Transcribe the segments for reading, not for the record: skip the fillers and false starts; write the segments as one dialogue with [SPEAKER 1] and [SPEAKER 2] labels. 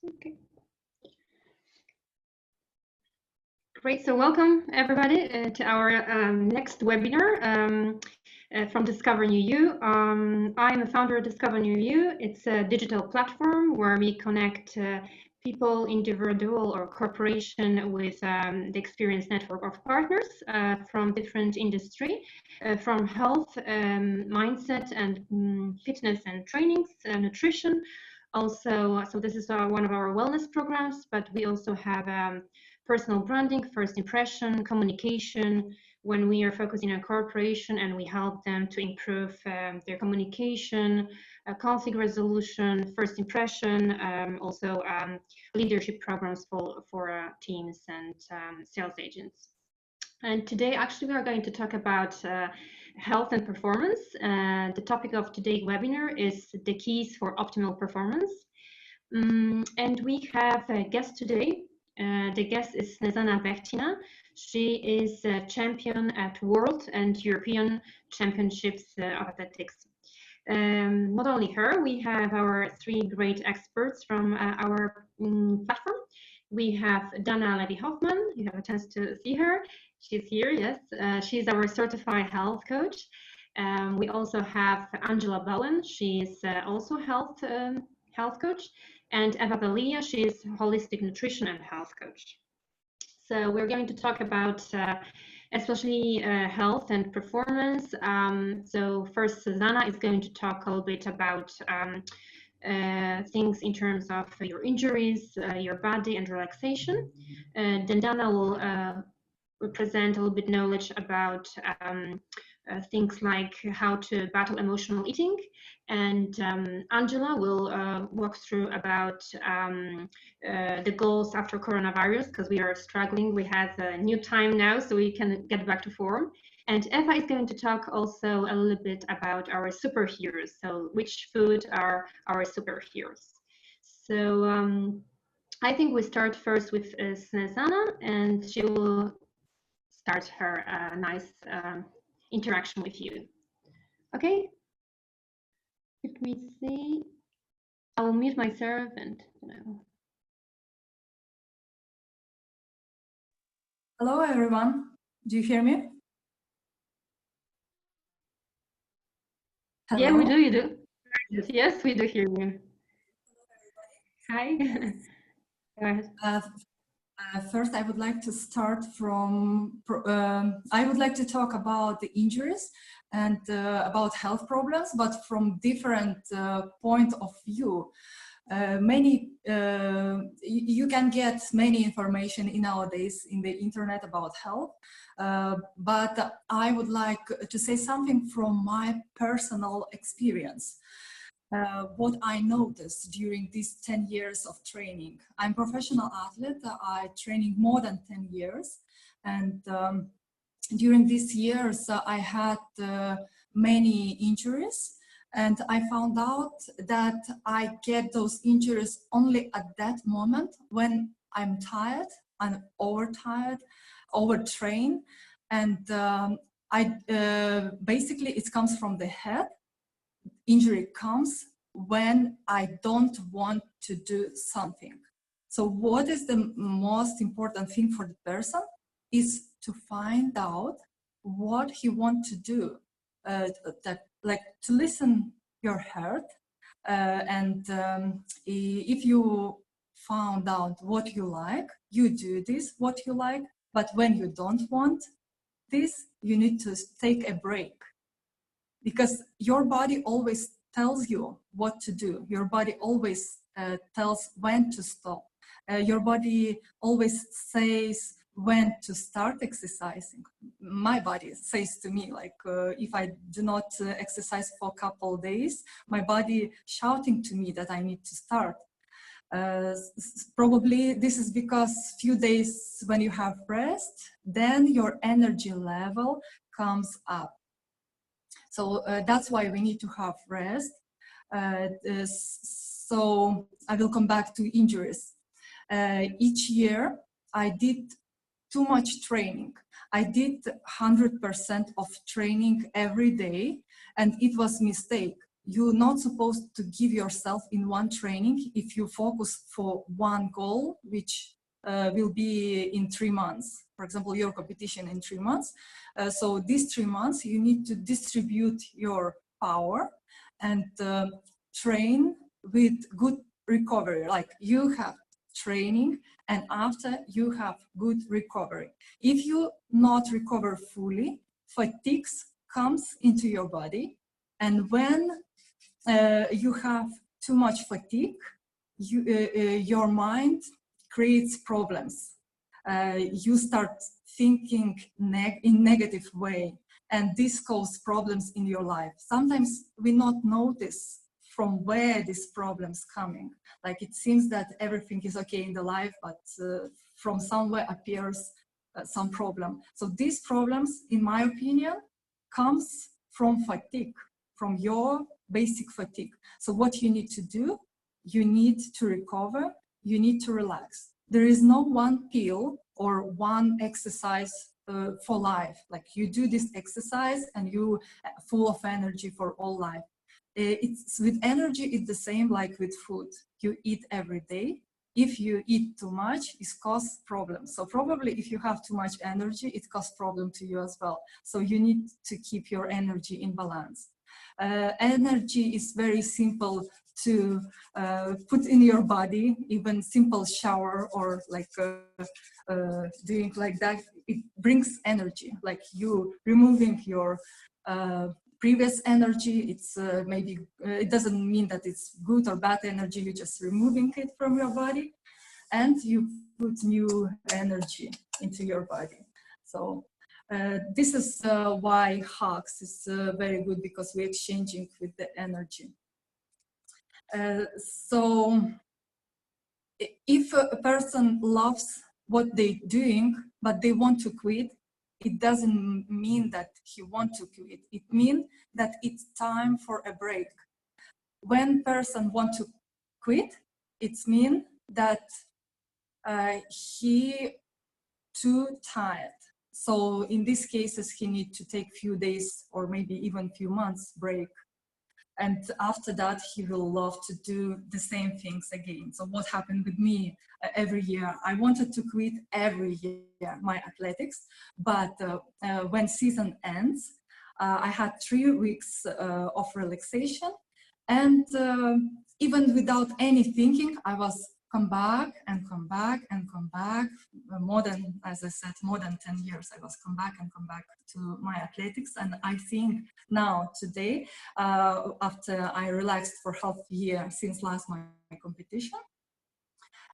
[SPEAKER 1] Okay. Great. So welcome everybody to our next webinar from Discover New You. I'm the founder of Discover New You. It's a digital platform where we connect people, individual or corporation, with the experienced network of partners from different industry, from health, mindset, and fitness and trainings, nutrition. Also, so this is one of our wellness programs, but we also have personal branding, first impression, communication, when we are focusing on corporation and we help them to improve their communication, conflict resolution, first impression, also leadership programs for teams and sales agents. And today, actually, we are going to talk about health and performance. The topic of today's webinar is the keys for optimal performance. And we have a guest today. The guest is Snezana Vechtina. She is a champion at World and European Championships of Athletics. Not only her, we have our three great experts from our platform. We have Dana Levy-Hoffman. You have a chance to see her. She's here, yes. She's our certified health coach. We also have Angela Bowen. She's also health coach. And Eva Belia, she is holistic nutrition and health coach. So we're going to talk about especially health and performance. So first, Susanna is going to talk a little bit about things in terms of your injuries, your body, and relaxation. Then Dana will present a little bit knowledge about things like how to battle emotional eating, and Angela will walk through about the goals after coronavirus, because we are struggling. We have a new time now, so we can get back to form. And Eva is going to talk also a little bit about our superheroes, so which food are our superheroes. So I think we start first with Snezana, and she will start her nice interaction with you. Okay, let me see. I will mute myself and
[SPEAKER 2] Hello everyone, do you hear me?
[SPEAKER 1] Hello? Yeah, we do, you do. Yes, we do hear you. Hi. Go ahead.
[SPEAKER 2] First, I would like to start from, I would like to talk about the injuries and about health problems, but from different point of view. You can get many information nowadays in the internet about health, but I would like to say something from my personal experience. What I noticed during these 10 years of training. I'm a professional athlete. I training more than 10 years. And during these years, I had many injuries. And I found out that I get those injuries only at that moment when I'm tired, I'm overtired, overtrained. And basically it comes from the head. Injury comes when I don't want to do something. So what is the most important thing for the person is to find out what he wants to do, like to listen your heart, and if you found out what you like, you do this, what you like, but when you don't want this, you need to take a break. Because your body always tells you what to do. Your body always tells when to stop. Your body always says when to start exercising. My body says to me, like, if I do not exercise for a couple of days, my body shouting to me that I need to start. Probably this is because few days when you have rest, then your energy level comes up. So that's why we need to have rest. So I will come back to injuries. Each year I did too much training. I did 100% of training every day, and it was a mistake you're not supposed to give yourself in one training if you focus for one goal, which will be in 3 months. For example, your competition in 3 months. So these 3 months, you need to distribute your power and train with good recovery. Like you have training and after you have good recovery. If you not recover fully, fatigue comes into your body. And when you have too much fatigue, your mind creates problems. You start thinking in negative way, and this causes problems in your life. Sometimes we not notice from where these problems coming. Like it seems that everything is okay in the life, but from somewhere appears some problem. So these problems, in my opinion, comes from fatigue, from your basic fatigue. So what you need to do, you need to recover, you need to relax. There is no one pill or one exercise for life. Like you do this exercise and you full of energy for all life. It's with energy, it's the same like with food. You eat every day. If you eat too much, it causes problems. So probably if you have too much energy, it causes problem to you as well. So you need to keep your energy in balance. Energy is very simple to put in your body. Even simple shower or like doing like that, it brings energy. Like you removing your previous energy, it's maybe it doesn't mean that it's good or bad energy, you're just removing it from your body and you put new energy into your body. So this is why hugs is very good, because we're exchanging with the energy. So if a person loves what they're doing but they want to quit, it doesn't mean that he wants to quit. It means that it's time for a break. When person wants to quit, it means that he too tired. So in these cases, he needs to take few days or maybe even few months break. And after that, he will love to do the same things again. So what happened with me every year? I wanted to quit every year my athletics, but when season ends, I had 3 weeks of relaxation. And even without any thinking, I was come back and come back and come back. More than, as I said, more than 10 years, I was come back and come back to my athletics. And I think now, today, after I relaxed for half a year since last my competition,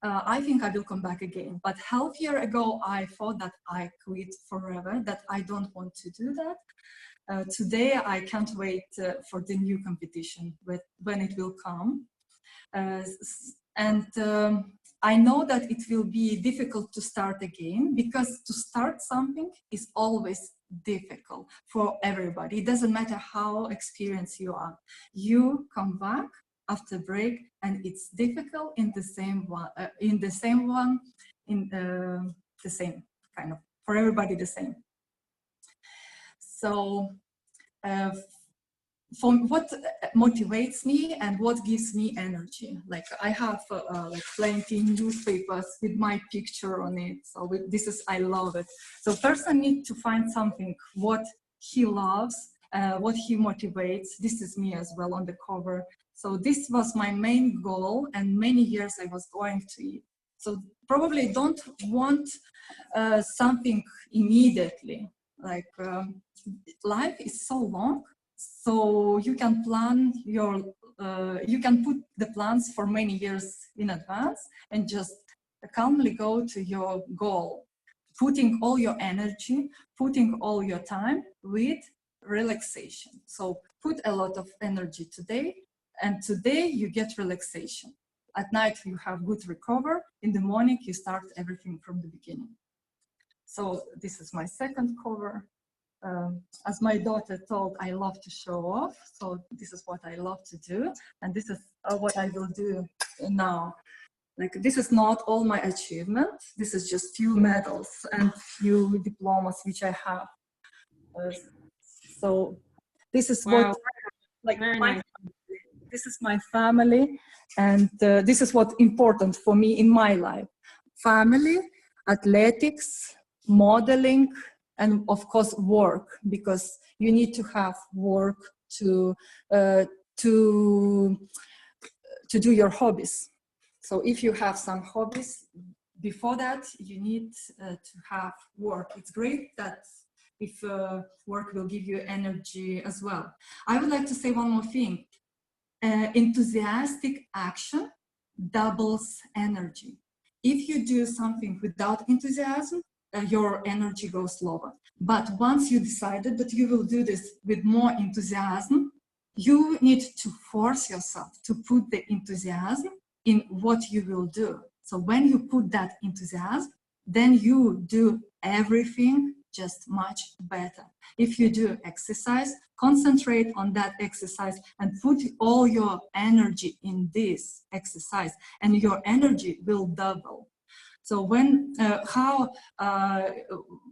[SPEAKER 2] I think I will come back again. But half year ago, I thought that I quit forever, that I don't want to do that. Today, I can't wait for the new competition when it will come. I know that it will be difficult to start again, because to start something is always difficult for everybody. It doesn't matter how experienced you are. You come back after break and it's difficult in the same kind of, for everybody the same. So from what motivates me and what gives me energy, like I have like plenty newspapers with my picture on it. So I love it. So first I need to find something what he loves, what he motivates. This is me as well on the cover. So this was my main goal, and many years I was going to it. So probably don't want something immediately. Like life is so long. So you can plan you can put the plans for many years in advance and just calmly go to your goal, putting all your energy, putting all your time with relaxation. So put a lot of energy today, and today you get relaxation. At night you have good recovery. In the morning you start everything from the beginning. So this is my second cover. As my daughter told, I love to show off. So this is what I love to do. And this is what I will do now. Like, this is not all my achievements. This is just few medals and few diplomas which I have. So this is
[SPEAKER 1] wow.
[SPEAKER 2] what, like,
[SPEAKER 1] very nice.
[SPEAKER 2] This is my family, and this is what's important for me in my life. Family, athletics, modeling, and of course work, because you need to have work to do your hobbies. So if you have some hobbies, before that, you need to have work. It's great that if work will give you energy as well. I would like to say one more thing. Enthusiastic action doubles energy. If you do something without enthusiasm, your energy goes lower. But once you decided that you will do this with more enthusiasm, you need to force yourself to put the enthusiasm in what you will do. So when you put that enthusiasm, then you do everything just much better. If you do exercise, concentrate on that exercise and put all your energy in this exercise, and your energy will double. So when, how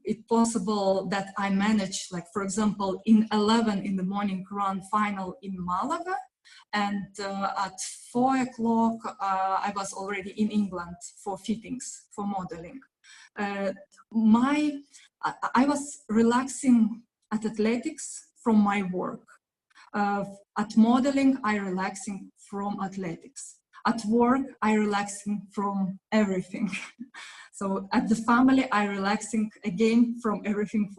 [SPEAKER 2] it's possible that I manage, like for example, in 11 in the morning run final in Malaga, and at 4 o'clock I was already in England for fittings, for modeling. I was relaxing at athletics from my work. At modeling, I relaxing from athletics. At work, I relaxing from everything. So at the family, I relaxing again from everything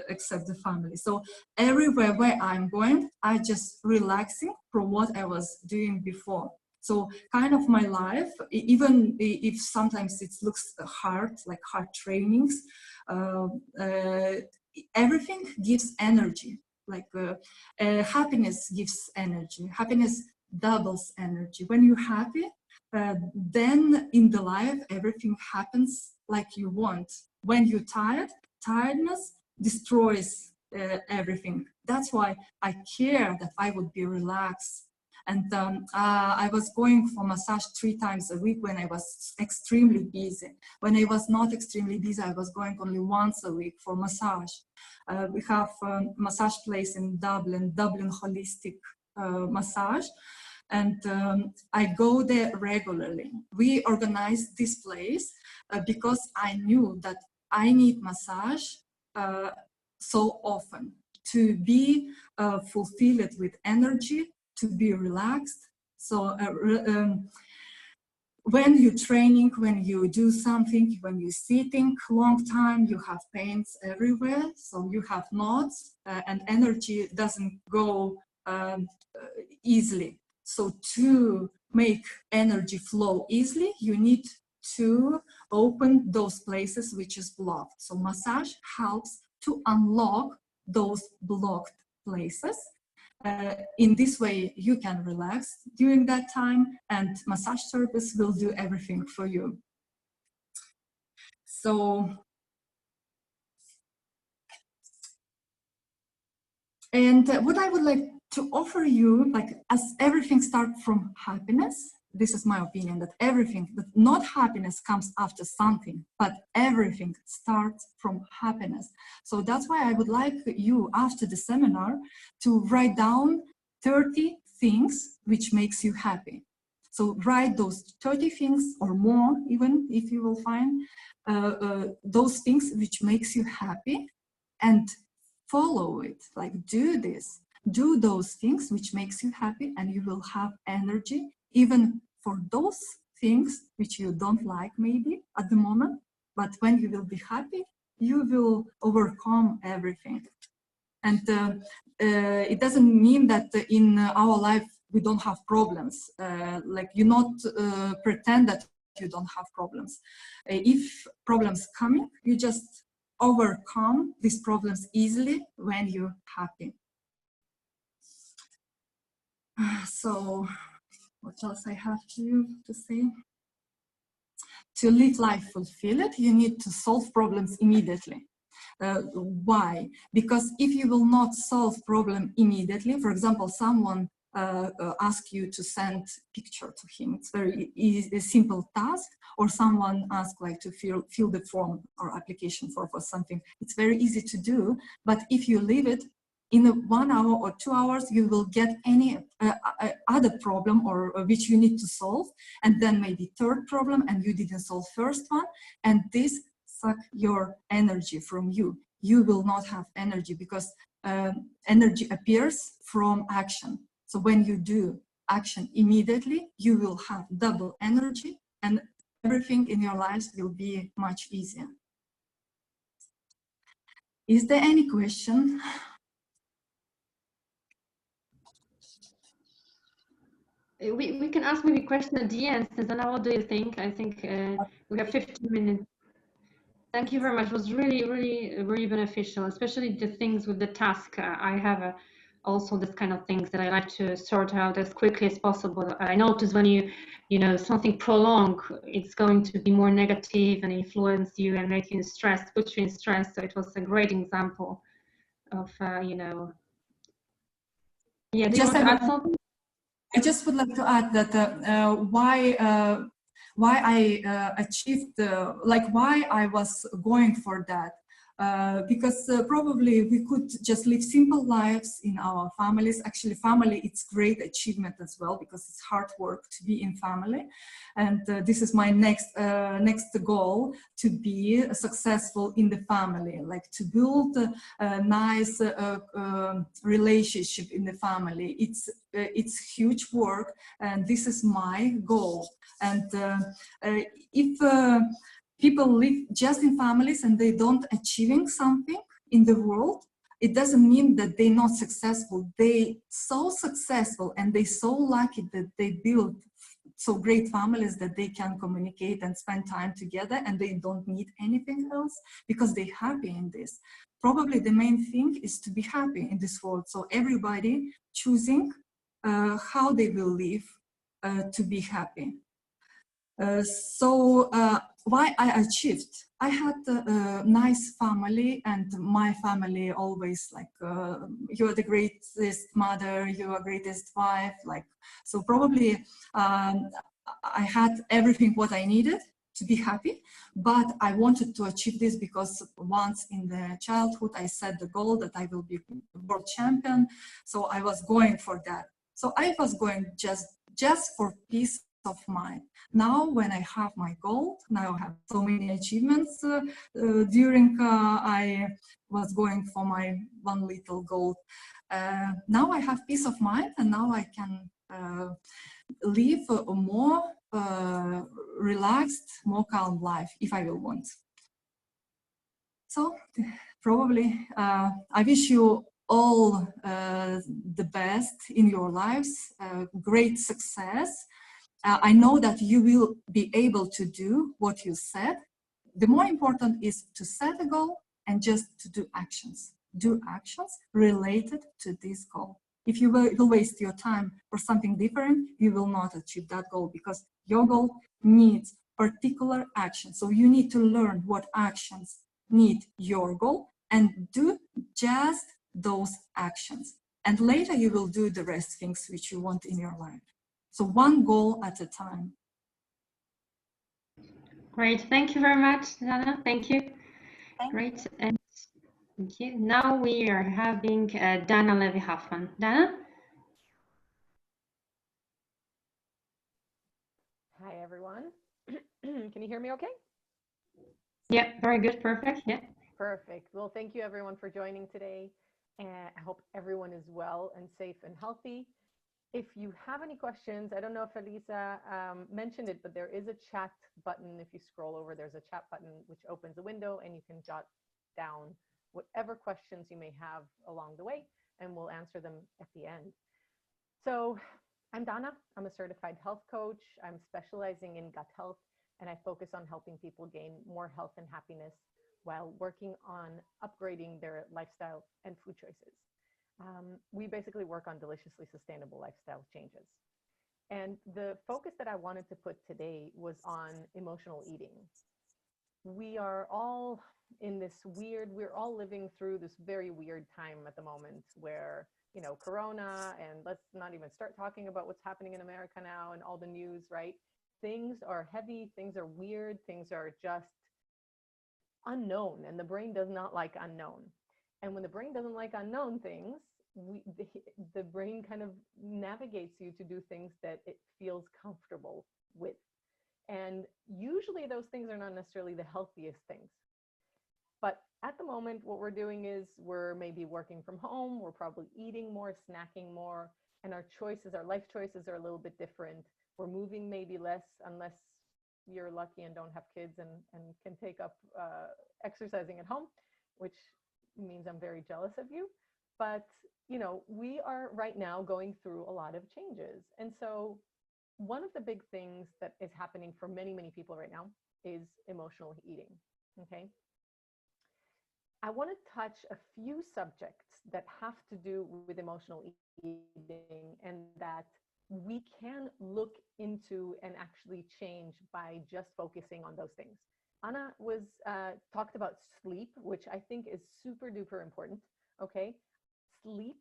[SPEAKER 2] except the family. So everywhere where I'm going, I just relaxing from what I was doing before. So kind of my life, even if sometimes it looks hard, like hard trainings, everything gives energy. Like happiness gives energy. Happiness doubles energy. When you're happy, then in the life, everything happens like you want. When you're tired, tiredness destroys everything. That's why I care that I would be relaxed. And I was going for massage 3 times a week when I was extremely busy. When I was not extremely busy, I was going only once a week for massage. We have a massage place in Dublin Holistic Massage. And I go there regularly. We organized this place because I knew that I need massage so often to be fulfilled with energy, to be relaxed. So when you're training, when you do something, when you're sitting long time, you have pains everywhere. So you have knots and energy doesn't go easily. So to make energy flow easily, you need to open those places which is blocked. So massage helps to unlock those blocked places. In this way, you can relax during that time, and massage therapist will do everything for you. So, and what I would like to offer you, like as everything starts from happiness, this is my opinion, that everything, that not happiness comes after something, but everything starts from happiness. So that's why I would like you after the seminar to write down 30 things which makes you happy. So write those 30 things or more, even if you will find those things which makes you happy, and follow it, like do this. Do those things which makes you happy, and you will have energy even for those things which you don't like maybe at the moment, but when you will be happy, you will overcome everything. And it doesn't mean that in our life we don't have problems. Like you not pretend that you don't have problems. If problems coming, you just overcome these problems easily when you're happy. So what else I have to say? To live life fulfilled, you need to solve problems immediately. Why? Because if you will not solve problem immediately, for example, someone ask you to send picture to him, it's very easy, a simple task, or someone ask like to fill the form or application for something, it's very easy to do. But if you leave it in 1 hour or 2 hours, you will get any other problem or which you need to solve, and then maybe third problem, and you didn't solve first one, and this suck your energy from you. You will not have energy because energy appears from action. So when you do action immediately, you will have double energy, and everything in your lives will be much easier. Is there any question?
[SPEAKER 1] We can ask maybe a question at the end, Susanna. What do you think? I think we have 15 minutes. Thank you very much. It was really beneficial, especially the things with the task. I have also this kind of things that I like to sort out as quickly as possible. I notice when you know, something prolonged, it's going to be more negative and influence you and make you stressed, put you in stress. So it was a great example of, you know, yeah, do you want to add something?
[SPEAKER 2] I just would like to add that why I achieved, like why I was going for that. Because probably we could just live simple lives in our families. Actually, family, it's great achievement as well, because it's hard work to be in family. And this is my next goal, to be successful in the family, like to build a nice relationship in the family. It's huge work, and this is my goal. And if people live just in families and they don't achieving something in the world, it doesn't mean that they're not successful. They so successful and they so lucky that they build so great families that they can communicate and spend time together, and they don't need anything else because they're happy in this. Probably the main thing is to be happy in this world. So everybody choosing how they will live to be happy. Why I achieved? I had a nice family, and my family always like, you're the greatest mother, you are greatest wife. Like, so probably I had everything what I needed to be happy, but I wanted to achieve this because once in the childhood I set the goal that I will be world champion. So I was going for that. So I was going just for peace of mind. Now when I have my goal, now I have so many achievements during I was going for my one little goal. Now I have peace of mind, and now I can live a more relaxed, more calm life if I will want. So probably I wish you all the best in your lives, great success. I know that you will be able to do what you said. The more important is to set a goal and just to do actions. Do actions related to this goal. If you will waste your time for something different, you will not achieve that goal, because your goal needs particular action. So you need to learn what actions need your goal and do just those actions. And later you will do the rest things which you want in your life. So one goal at a time.
[SPEAKER 1] Great. Thank you very much, Dana. Thank you. Great. And thank you. Now we are having Dana Levy-Hoffman. Dana?
[SPEAKER 3] Hi, everyone. Can you hear me okay?
[SPEAKER 1] Yeah, very good. Perfect. Yeah.
[SPEAKER 3] Perfect. Well, thank you, everyone, for joining today. And I hope everyone is well and safe and healthy. If you have any questions, I don't know if Elisa mentioned it, but there is a chat button. If you scroll over, there's a chat button which opens a window, and you can jot down whatever questions you may have along the way, and we'll answer them at the end. So I'm Dana. I'm a certified health coach. I'm specializing in gut health, and I focus on helping people gain more health and happiness while working on upgrading their lifestyle and food choices. We basically work on deliciously sustainable lifestyle changes. And the focus that I wanted to put today was on emotional eating. We are all in this we're all living through this very weird time at the moment where, you know, Corona, and let's not even start talking about what's happening in America now and all the news, right? Things are heavy, things are weird, things are just unknown, and the brain does not like unknown. And when the brain doesn't like unknown things, the brain kind of navigates you to do things that it feels comfortable with. And usually those things are not necessarily the healthiest things. But at the moment, what we're doing is we're maybe working from home, we're probably eating more, snacking more, and our choices, our life choices are a little bit different. We're moving maybe less, unless you're lucky and don't have kids and can take up exercising at home, which means I'm very jealous of you. But, you know, we are right now going through a lot of changes. And so one of the big things that is happening for many, many people right now is emotional eating, okay? I want to touch a few subjects that have to do with emotional eating and that we can look into and actually change by just focusing on those things. Anna was talked about sleep, which I think is super duper important, okay? Sleep,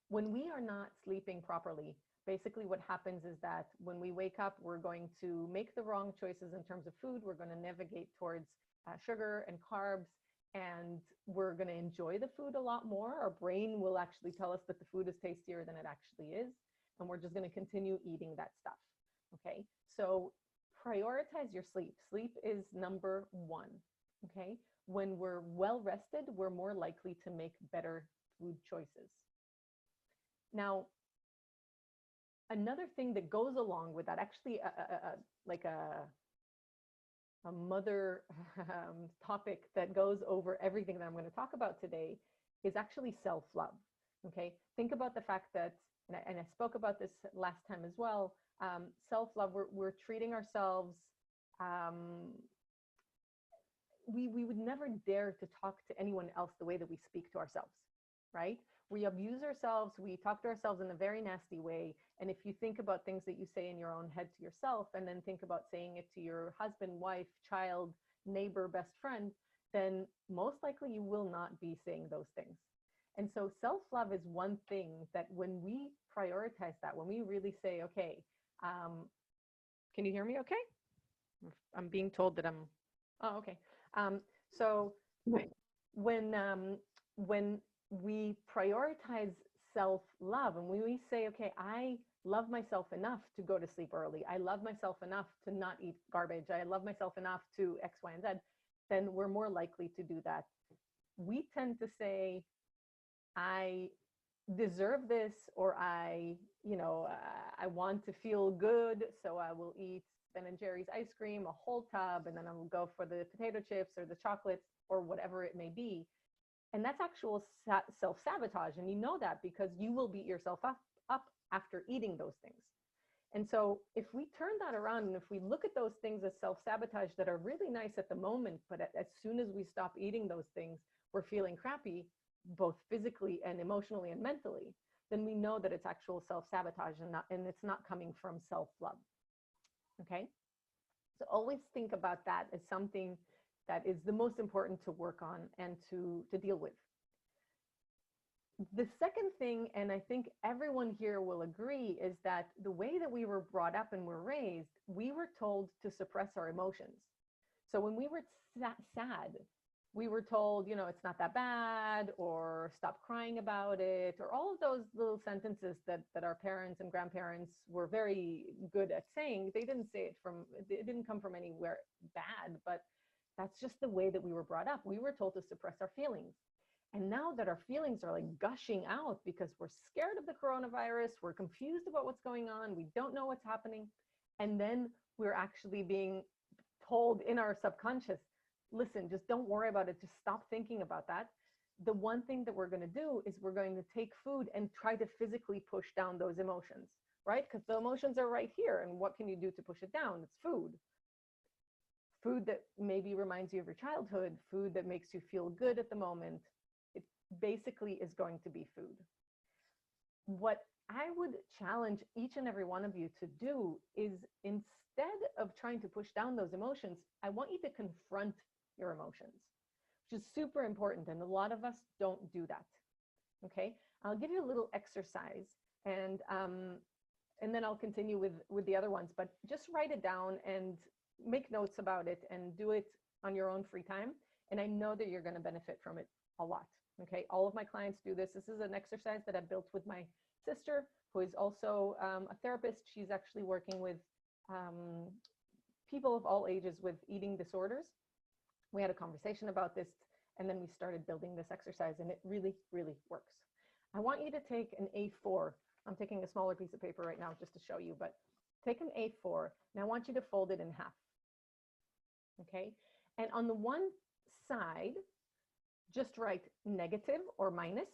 [SPEAKER 3] when we are not sleeping properly, basically what happens is that when we wake up, we're going to make the wrong choices in terms of food. We're going to navigate towards sugar and carbs, and we're going to enjoy the food a lot more. Our brain will actually tell us that the food is tastier than it actually is, and we're just going to continue eating that stuff, okay? So prioritize your sleep. Sleep is number one, okay? When we're well rested, we're more likely to make better food choices. Now, another thing that goes along with that, actually like a mother topic that goes over everything that I'm going to talk about today, is actually self-love, okay? Think about the fact that, and I spoke about this last time as well, self-love, we're treating ourselves, we would never dare to talk to anyone else the way that we speak to ourselves, right? We abuse ourselves, we talk to ourselves in a very nasty way. And if you think about things that you say in your own head to yourself, and then think about saying it to your husband, wife, child, neighbor, best friend, then most likely you will not be saying those things. And so self-love is one thing that when we prioritize that, when we really say, okay, can you hear me okay? I'm being told that I'm, oh, okay. So when we prioritize self-love and when we say, okay, I love myself enough to go to sleep early, I love myself enough to not eat garbage, I love myself enough to X, Y, and Z, then we're more likely to do that. We tend to say, I deserve this, or I want to feel good, so I will eat Ben and Jerry's ice cream, a whole tub, and then I will go for the potato chips or the chocolates or whatever it may be. And that's actual self-sabotage. And you know that because you will beat yourself up after eating those things. And so if we turn that around and if we look at those things as self-sabotage that are really nice at the moment, but as soon as we stop eating those things, we're feeling crappy, both physically and emotionally and mentally, then we know that it's actual self-sabotage and it's not coming from self-love. Okay? So always think about that as something that is the most important to work on and to deal with. The second thing, and I think everyone here will agree, is that the way that we were brought up and were raised, we were told to suppress our emotions. So when we were sad, we were told, you know, it's not that bad, or stop crying about it, or all of those little sentences that our parents and grandparents were very good at saying. They didn't say it it didn't come from anywhere bad, but that's just the way that we were brought up. We were told to suppress our feelings. And now that our feelings are like gushing out because we're scared of the coronavirus, we're confused about what's going on, we don't know what's happening, and then we're actually being told in our subconscious, listen, just don't worry about it, just stop thinking about that. The one thing that we're going to do is we're going to take food and try to physically push down those emotions, right? Because the emotions are right here, and what can you do to push it down? It's food. Food that maybe reminds you of your childhood, food that makes you feel good at the moment. It basically is going to be food. What I would challenge each and every one of you to do is, instead of trying to push down those emotions, I want you to confront your emotions, which is super important. And a lot of us don't do that. Okay, I'll give you a little exercise, and then I'll continue with the other ones, but just write it down and make notes about it and do it on your own free time. And I know that you're going to benefit from it a lot. Okay, all of my clients do this. This is an exercise that I built with my sister, who is also a therapist. She's actually working with people of all ages with eating disorders. We had a conversation about this, and then we started building this exercise, and it really, really works. I want you to take an A4. I'm taking a smaller piece of paper right now just to show you, but take an A4, and I want you to fold it in half. Okay, and on the one side, just write negative or minus,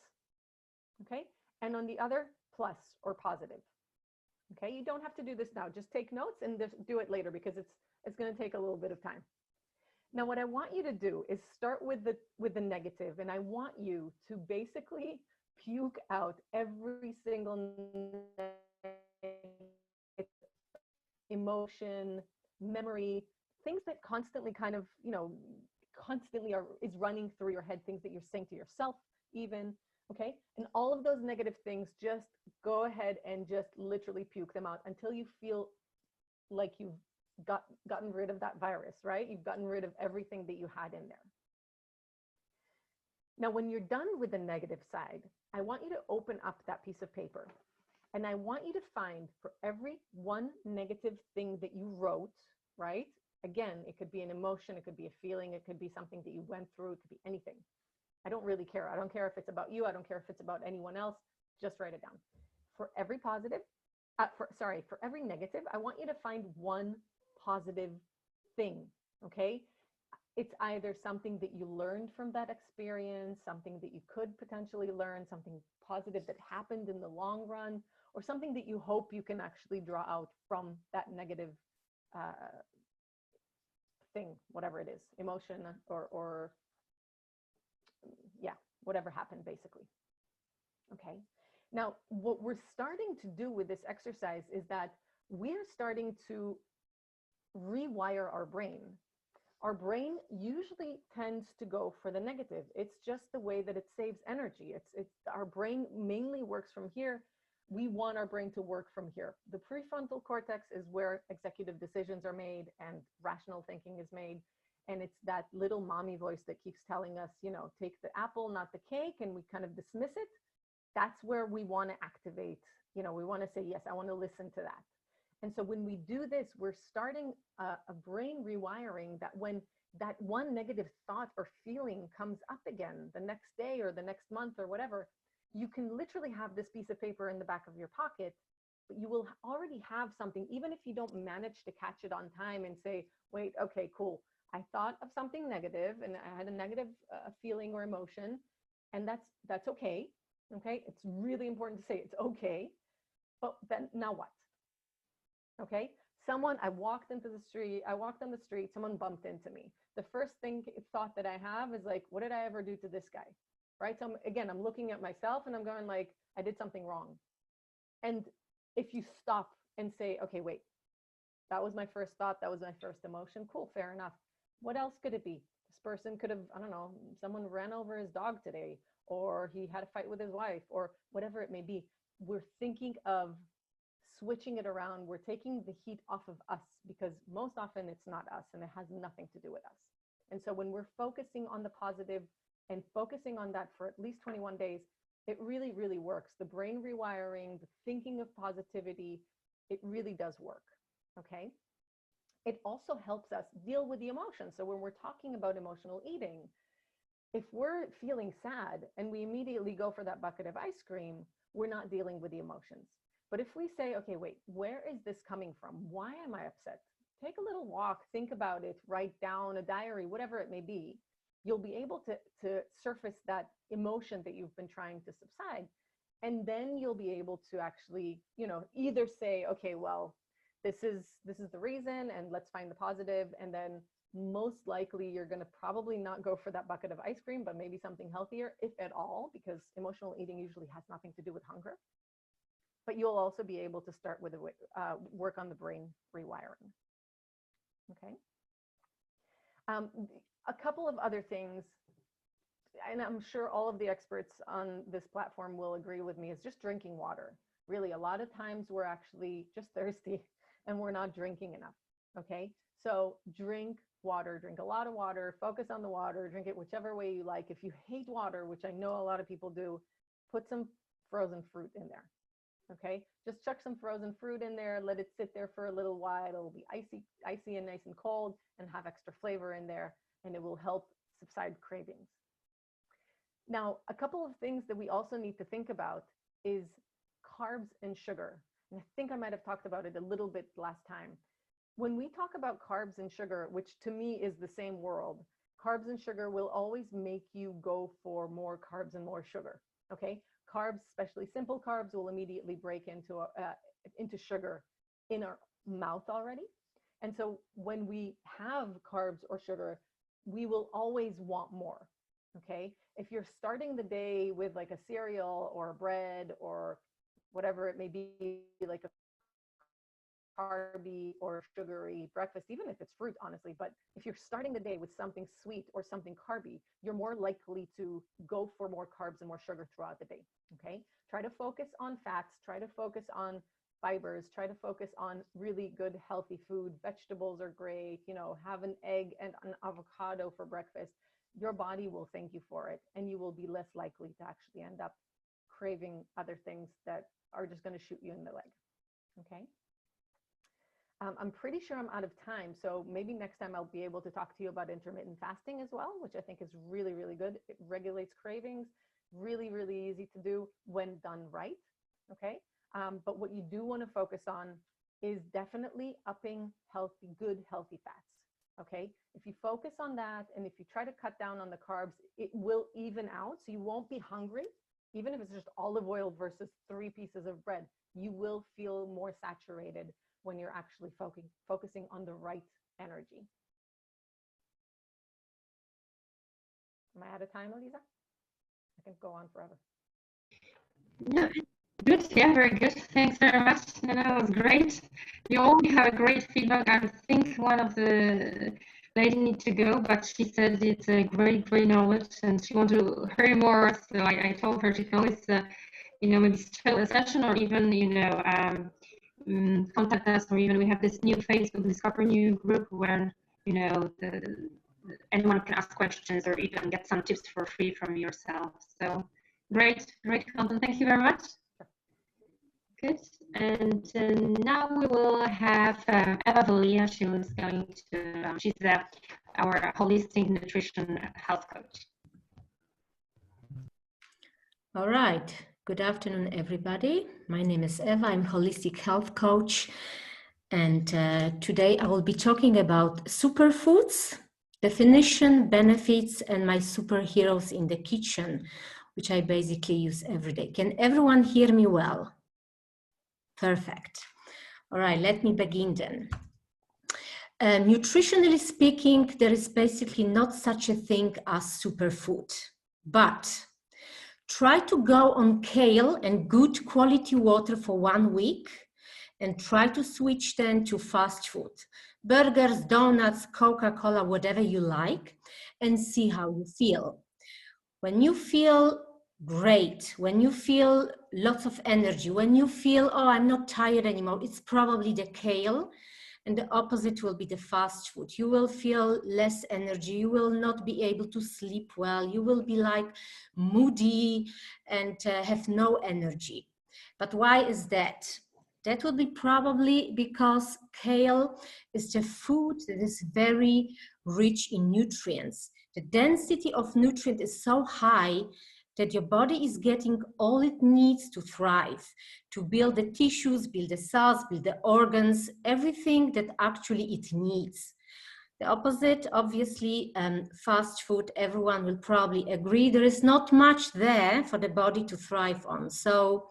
[SPEAKER 3] okay? And on the other, plus or positive, okay? You don't have to do this now. Just take notes and just do it later because it's going to take a little bit of time. Now, what I want you to do is start with the negative, and I want you to basically puke out every single emotion, memory, things that constantly kind of, constantly is running through your head, things that you're saying to yourself even, okay? And all of those negative things, just go ahead and just literally puke them out until you feel like you've gotten rid of that virus, right? You've gotten rid of everything that you had in there. Now, when you're done with the negative side, I want you to open up that piece of paper, and I want you to find for every one negative thing that you wrote, right? Again, it could be an emotion, it could be a feeling, it could be something that you went through, it could be anything. I don't really care. I don't care if it's about you. I don't care if it's about anyone else. Just write it down. For every positive, for every negative, I want you to find one positive thing, okay? It's either something that you learned from that experience, something that you could potentially learn, something positive that happened in the long run, or something that you hope you can actually draw out from that negative thing, whatever it is, emotion or yeah, whatever happened basically. Okay. Now, what we're starting to do with this exercise is that we're starting to rewire our brain. Our brain usually tends to go for the negative. It's just the way that it saves energy. It's our brain mainly works from here. We want our brain to work from here. The prefrontal cortex is where executive decisions are made and rational thinking is made. And it's that little mommy voice that keeps telling us, take the apple, not the cake, and we kind of dismiss it. That's where we want to activate, we want to say, yes, I want to listen to that. And so when we do this, we're starting a brain rewiring that when that one negative thought or feeling comes up again the next day or the next month or whatever, you can literally have this piece of paper in the back of your pocket, but you will already have something, even if you don't manage to catch it on time and say, wait, okay, cool. I thought of something negative and I had a negative feeling or emotion, and that's okay. Okay. It's really important to say it's okay. But then now what? Okay. I walked on the street, someone bumped into me. The first thought that I have is like, what did I ever do to this guy? Right. So I'm looking at myself and I'm going like, I did something wrong. And if you stop and say, okay, wait, that was my first thought. That was my first emotion. Cool. Fair enough. What else could it be? This person could have, I don't know, someone ran over his dog today, or he had a fight with his wife, or whatever it may be. We're thinking of switching it around. We're taking the heat off of us because most often it's not us and it has nothing to do with us. And so when we're focusing on the positive and focusing on that for at least 21 days, it really, really works. The brain rewiring, the thinking of positivity, it really does work, okay? It also helps us deal with the emotions. So when we're talking about emotional eating, if we're feeling sad and we immediately go for that bucket of ice cream, we're not dealing with the emotions. But if we say, okay, wait, where is this coming from? Why am I upset? Take a little walk, think about it, write down a diary, whatever it may be. You'll be able to surface that emotion that you've been trying to subside. And then you'll be able to actually, either say, okay, well, this is the reason, and let's find the positive. And then most likely you're going to probably not go for that bucket of ice cream, but maybe something healthier, if at all, because emotional eating usually has nothing to do with hunger. But you'll also be able to start with work on the brain rewiring. Okay. A couple of other things, and I'm sure all of the experts on this platform will agree with me, is just drinking water. Really, a lot of times we're actually just thirsty and we're not drinking enough. Okay. So drink water, drink a lot of water, focus on the water, drink it whichever way you like. If you hate water, which I know a lot of people do, put some frozen fruit in there. Okay, just chuck some frozen fruit in there, let it sit there for a little while. It'll be icy and nice and cold and have extra flavor in there, and it will help subside cravings. Now, a couple of things that we also need to think about is carbs and sugar. And I think I might have talked about it a little bit last time. When we talk about carbs and sugar, which to me is the same world, carbs and sugar will always make you go for more carbs and more sugar. Okay, carbs, especially simple carbs, will immediately break into sugar in our mouth already. And so when we have carbs or sugar, we will always want more. Okay, if you're starting the day with like a cereal or a bread or whatever it may be, like a carby or sugary breakfast, even if it's fruit, honestly, but if you're starting the day with something sweet or something carby, you're more likely to go for more carbs and more sugar throughout the day. Okay, try to focus on fats, try to focus on fibers, try to focus on really good healthy food. Vegetables are great, you know, have an egg and an avocado for breakfast. Your body will thank you for it, and you will be less likely to actually end up craving other things that are just going to shoot you in the leg. Okay. I'm pretty sure I'm out of time, so maybe next time I'll be able to talk to you about intermittent fasting as well, which I think is really, really good. It regulates cravings, really, really easy to do when done right. Okay. But what you do want to focus on is definitely upping good, healthy fats. Okay. If you focus on that and if you try to cut down on the carbs, it will even out. So you won't be hungry. Even if it's just olive oil versus 3 pieces of bread, you will feel more saturated when you're actually focusing on the right energy. Am I out of time, Elisa? I can go on forever.
[SPEAKER 1] No, good. Yeah, very good. Thanks very much. No, that was great. You already have a great feedback. I think one of the ladies need to go, but she said it's a great knowledge and she wants to hear more. So I told her she can always, maybe schedule a session or even, contact us, or even we have this new Facebook Discover New group where, anyone can ask questions or even get some tips for free from yourself. So great content. Thank you very much. Good. And now we will have Eva Valia. She's our holistic nutrition health coach.
[SPEAKER 4] All right. Good afternoon, everybody. My name is Eva. I'm holistic health coach. And today I will be talking about superfoods, definition, benefits, and my superheroes in the kitchen, which I basically use every day. Can everyone hear me well? Perfect. All right, let me begin then. Nutritionally speaking, there is basically not such a thing as superfood, but try to go on kale and good quality water for 1 week and try to switch then to fast food, burgers, donuts, Coca-Cola, whatever you like, and see how you feel. When you feel great, when you feel lots of energy, when you feel, oh, I'm not tired anymore, it's probably the kale. And the opposite will be the fast food. You will feel less energy. You will not be able to sleep well. You will be like moody and have no energy. But why is that? That will be probably because kale is the food that is very rich in nutrients. The density of nutrient is so high that your body is getting all it needs to thrive, to build the tissues, build the cells, build the organs, everything that actually it needs. The opposite, obviously, fast food, everyone will probably agree, there is not much there for the body to thrive on. So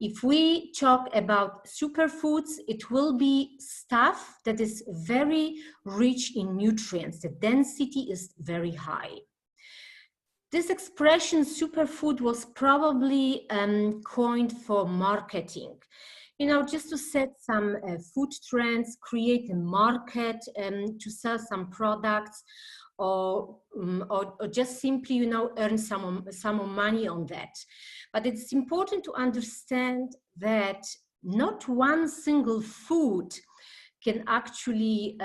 [SPEAKER 4] if we talk about superfoods, it will be stuff that is very rich in nutrients. The density is very high. This expression superfood was probably coined for marketing, just to set some food trends, create a market to sell some products, or just simply, earn some more money on that. But it's important to understand that not one single food can actually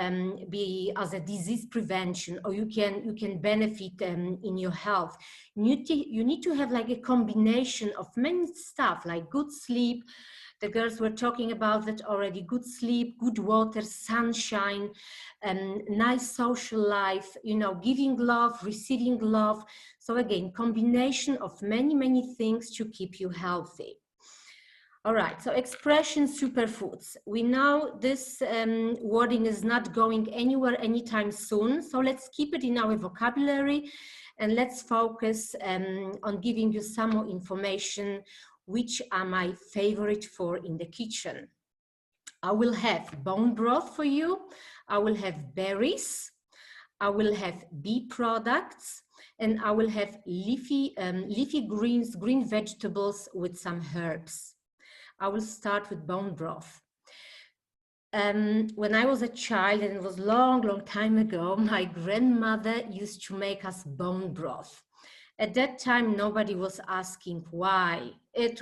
[SPEAKER 4] be as a disease prevention, or you can benefit in your health. You need to have like a combination of many stuff, like good sleep. The girls were talking about that already. Good sleep, good water, sunshine, nice social life, you know, giving love, receiving love. So again, combination of many things to keep you healthy. All right, so expression superfoods. We know this wording is not going anywhere anytime soon, so let's keep it in our vocabulary and let's focus on giving you some more information, which are my favorite for in the kitchen. I will have bone broth for you, I will have berries, I will have bee products, and I will have leafy greens, green vegetables with some herbs. I will start with bone broth. When I was a child, and it was long time ago, my grandmother used to make us bone broth. At that time, nobody was asking why. It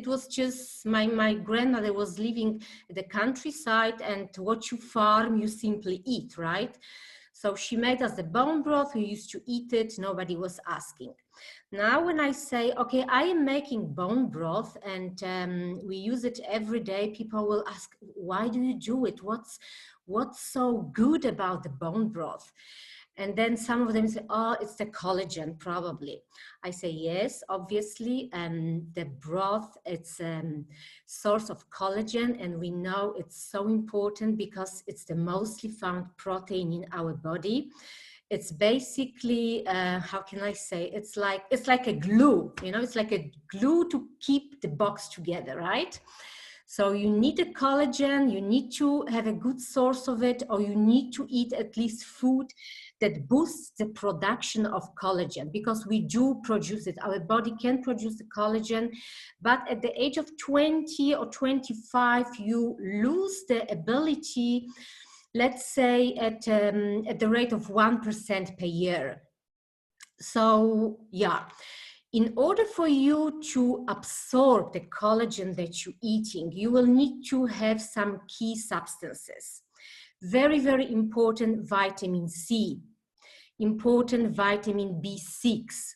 [SPEAKER 4] was just my grandmother was living in the countryside, and what you farm, you simply eat, right? So she made us the bone broth, we used to eat it, nobody was asking. Now when I say, okay, I am making bone broth and we use it every day, people will ask, why do you do it? What's so good about the bone broth? And then some of them say, oh, it's the collagen, probably. I say, yes, obviously, the broth, it's a source of collagen, and we know it's so important because it's the mostly found protein in our body. It's basically, how can I say, it's like a glue, you know, it's like a glue to keep the box together, right? So you need a collagen, you need to have a good source of it, or you need to eat at least food that boosts the production of collagen, because we do produce it. Our body can produce the collagen, but at the age of 20 or 25, you lose the ability, let's say at the rate of 1% per year. So yeah, in order for you to absorb the collagen that you're eating, you will need to have some key substances. Very important, vitamin C, important vitamin B6.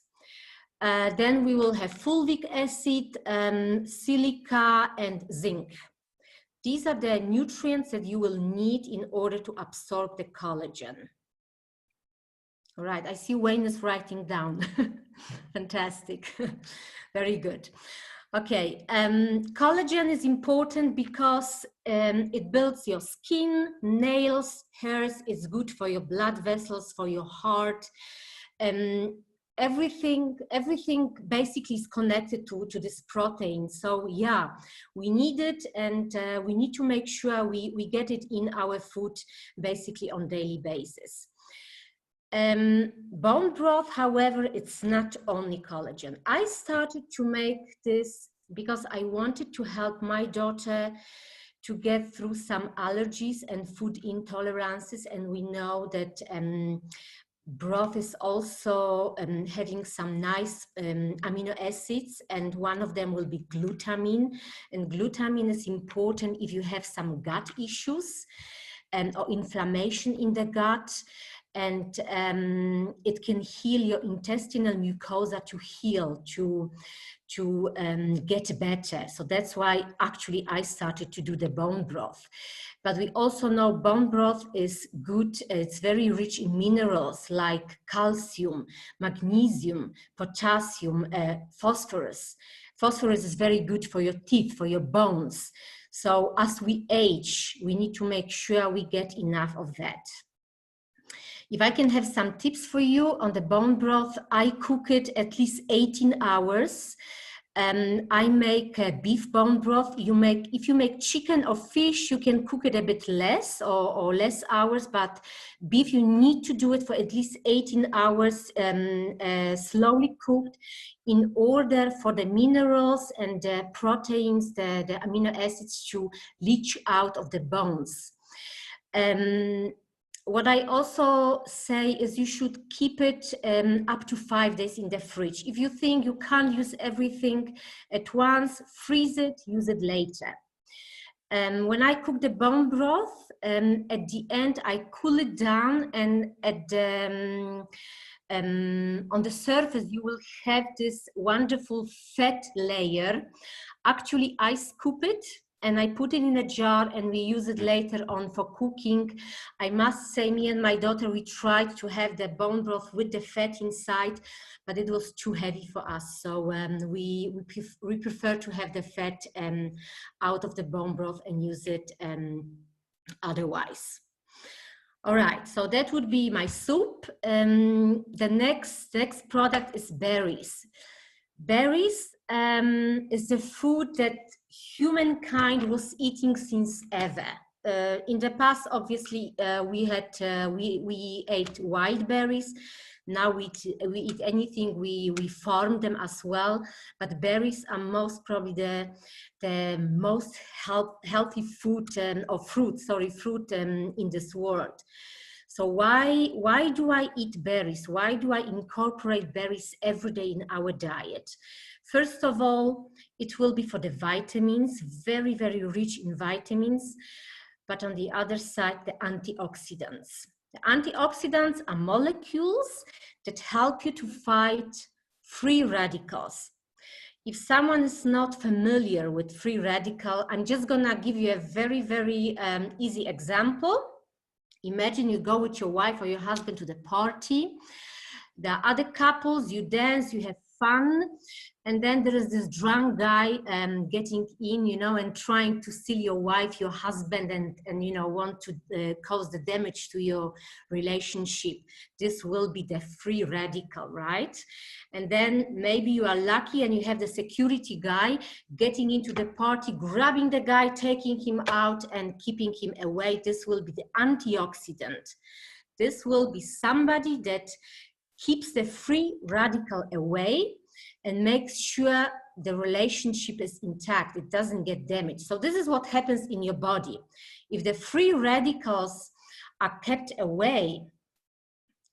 [SPEAKER 4] Then we will have fulvic acid, silica, and zinc. These are the nutrients that you will need in order to absorb the collagen. All right, I see Wayne is writing down. Fantastic, very good. Okay, collagen is important because it builds your skin, nails, hairs. It's good for your blood vessels, for your heart. Everything basically is connected to this protein. So yeah, we need it, and we need to make sure we get it in our food basically on daily basis. Bone broth, however, it's not only collagen. I started to make this because I wanted to help my daughter to get through some allergies and food intolerances, and we know that broth is also having some nice amino acids, and one of them will be glutamine, and glutamine is important if you have some gut issues or inflammation in the gut. And it can heal your intestinal mucosa to heal, to get better. So that's why actually I started to do the bone broth. But we also know bone broth is good. It's very rich in minerals like calcium, magnesium, potassium, phosphorus. Phosphorus is very good for your teeth, for your bones. So as we age, we need to make sure we get enough of that. If I can have some tips for you on the bone broth, I cook it at least 18 hours. I make beef bone broth. If you make chicken or fish, you can cook it a bit less or less hours, but beef, you need to do it for at least 18 hours, slowly cooked, in order for the minerals and the proteins, the amino acids to leach out of the bones. What I also say is you should keep it up to 5 days in the fridge. If you think you can't use everything at once, freeze it, use it later. When I cook the bone broth, At the end, I cool it down, and at on the surface, you will have this wonderful fat layer. Actually, I scoop it and I put it in a jar, and we use it later on for cooking. I must say, me and my daughter, we tried to have the bone broth with the fat inside, but it was too heavy for us. So we prefer to have the fat out of the bone broth and use it otherwise. All right, so that would be my soup. The next product is berries. Berries is the food that humankind was eating since ever. In the past, obviously, we ate wild berries. Now we eat anything, we farm them as well. But berries are most probably the most healthy food fruit in this world. So why do I eat berries? Why do I incorporate berries every day in our diet? First of all, it will be for the vitamins, very, very rich in vitamins. But on the other side, the antioxidants. The antioxidants are molecules that help you to fight free radicals. If someone is not familiar with free radical, I'm just gonna give you a very, very easy example. Imagine you go with your wife or your husband to the party. There are other couples, you dance, you have fun, and then there is this drunk guy getting in, you know, and trying to steal your wife, your husband, and you know, want to cause the damage to your relationship. This will be the free radical, right? And then maybe you are lucky and you have the security guy getting into the party, grabbing the guy, taking him out and keeping him away. This will be the antioxidant. This will be somebody that keeps the free radical away and makes sure the relationship is intact, it doesn't get damaged. So this is what happens in your body. If the free radicals are kept away,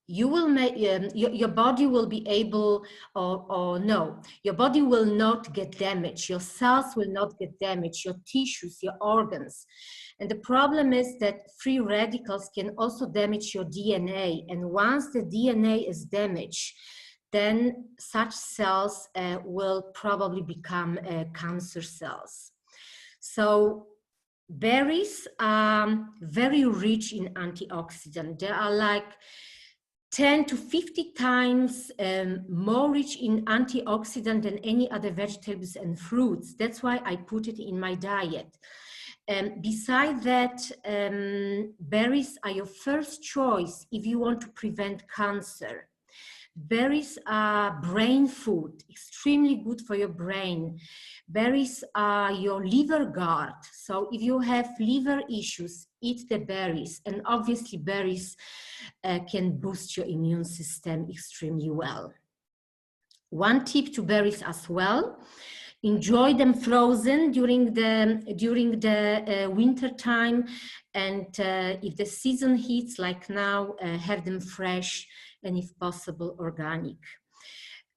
[SPEAKER 4] you will make your body will be able, your body will not get damaged, your cells will not get damaged, your tissues, your organs. And the problem is that free radicals can also damage your DNA, and once the DNA is damaged, then such cells will probably become cancer cells. So berries are very rich in antioxidants. They are like 10 to 50 times more rich in antioxidant than any other vegetables and fruits. That's why I put it in my diet. Besides that, berries are your first choice if you want to prevent cancer. Berries are brain food, extremely good for your brain. Berries are your liver guard. So if you have liver issues, eat the berries. And obviously berries can boost your immune system extremely well. One tip to berries as well: enjoy them frozen during the winter time, and if the season heats like now, have them fresh and if possible organic.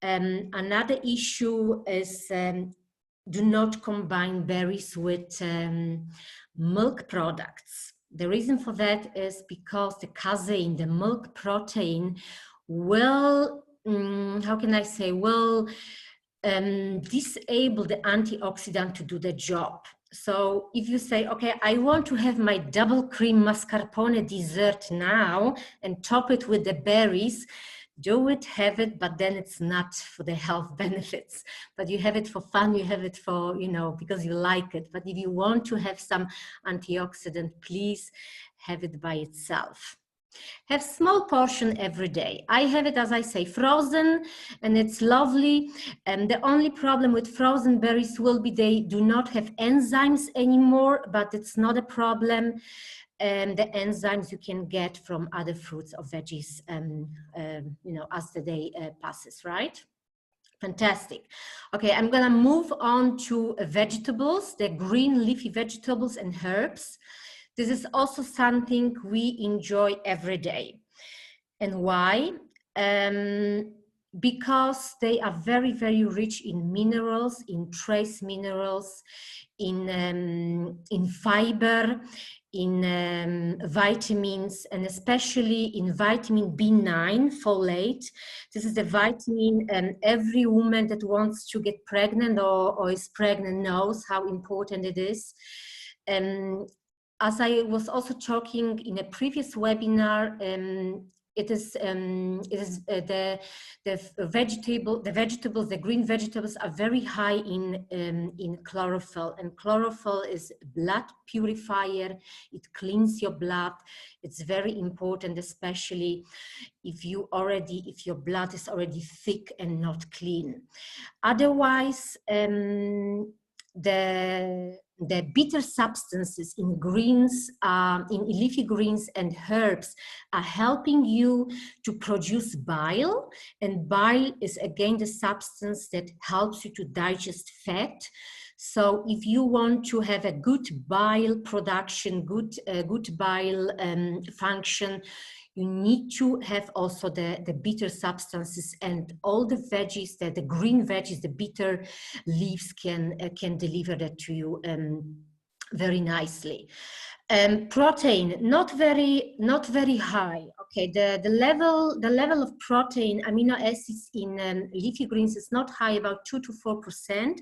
[SPEAKER 4] Another issue is do not combine berries with milk products. The reason for that is because the casein, the milk protein, will disable the antioxidant to do the job. So if you say, okay, I want to have my double cream mascarpone dessert now and top it with the berries, do it, have it, but then it's not for the health benefits. But you have it for fun, you have it for, you know, because you like it. But if you want to have some antioxidant, please have it by itself. Have small portion every day. I have it, as I say, frozen, and it's lovely. And the only problem with frozen berries will be they do not have enzymes anymore, but it's not a problem. And the enzymes you can get from other fruits or veggies, you know, as the day passes, right? Fantastic. Okay, I'm gonna move on to vegetables, the green leafy vegetables and herbs. This is also something we enjoy every day. And why? Because they are very, very rich in minerals, in trace minerals, in fiber, in vitamins, and especially in vitamin B9, folate. This is the vitamin every woman that wants to get pregnant or is pregnant knows how important it is. As I was also talking in a previous webinar, the vegetables, the green vegetables are very high in chlorophyll, and chlorophyll is blood purifier. It cleans your blood. It's very important, especially if your blood is already thick and not clean. Otherwise, the bitter substances in greens, in leafy greens and herbs are helping you to produce bile, and bile is again the substance that helps you to digest fat. So if you want to have a good bile production, good bile function, you need to have also the bitter substances, and all the veggies, the green veggies, the bitter leaves can deliver that to you very nicely. Protein, not very high. Okay, the level of protein, amino acids in leafy greens is not high, about 2 to 4%.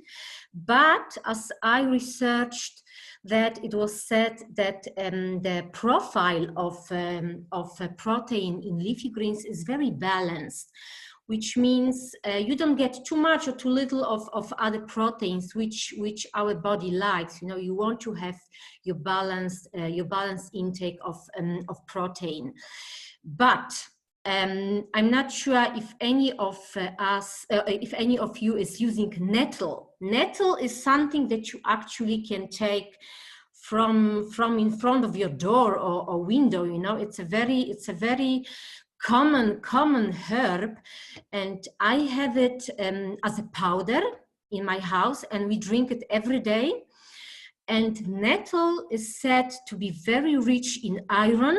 [SPEAKER 4] But as I researched, that it was said that the profile of protein in leafy greens is very balanced, which means you don't get too much or too little of other proteins which our body likes. You know, you want to have your balanced intake of protein. But I'm not sure if any of you is using nettle. Nettle is something that you actually can take from in front of your door or window. You know, it's a very common herb, and I have it as a powder in my house, and we drink it every day. And nettle is said to be very rich in iron,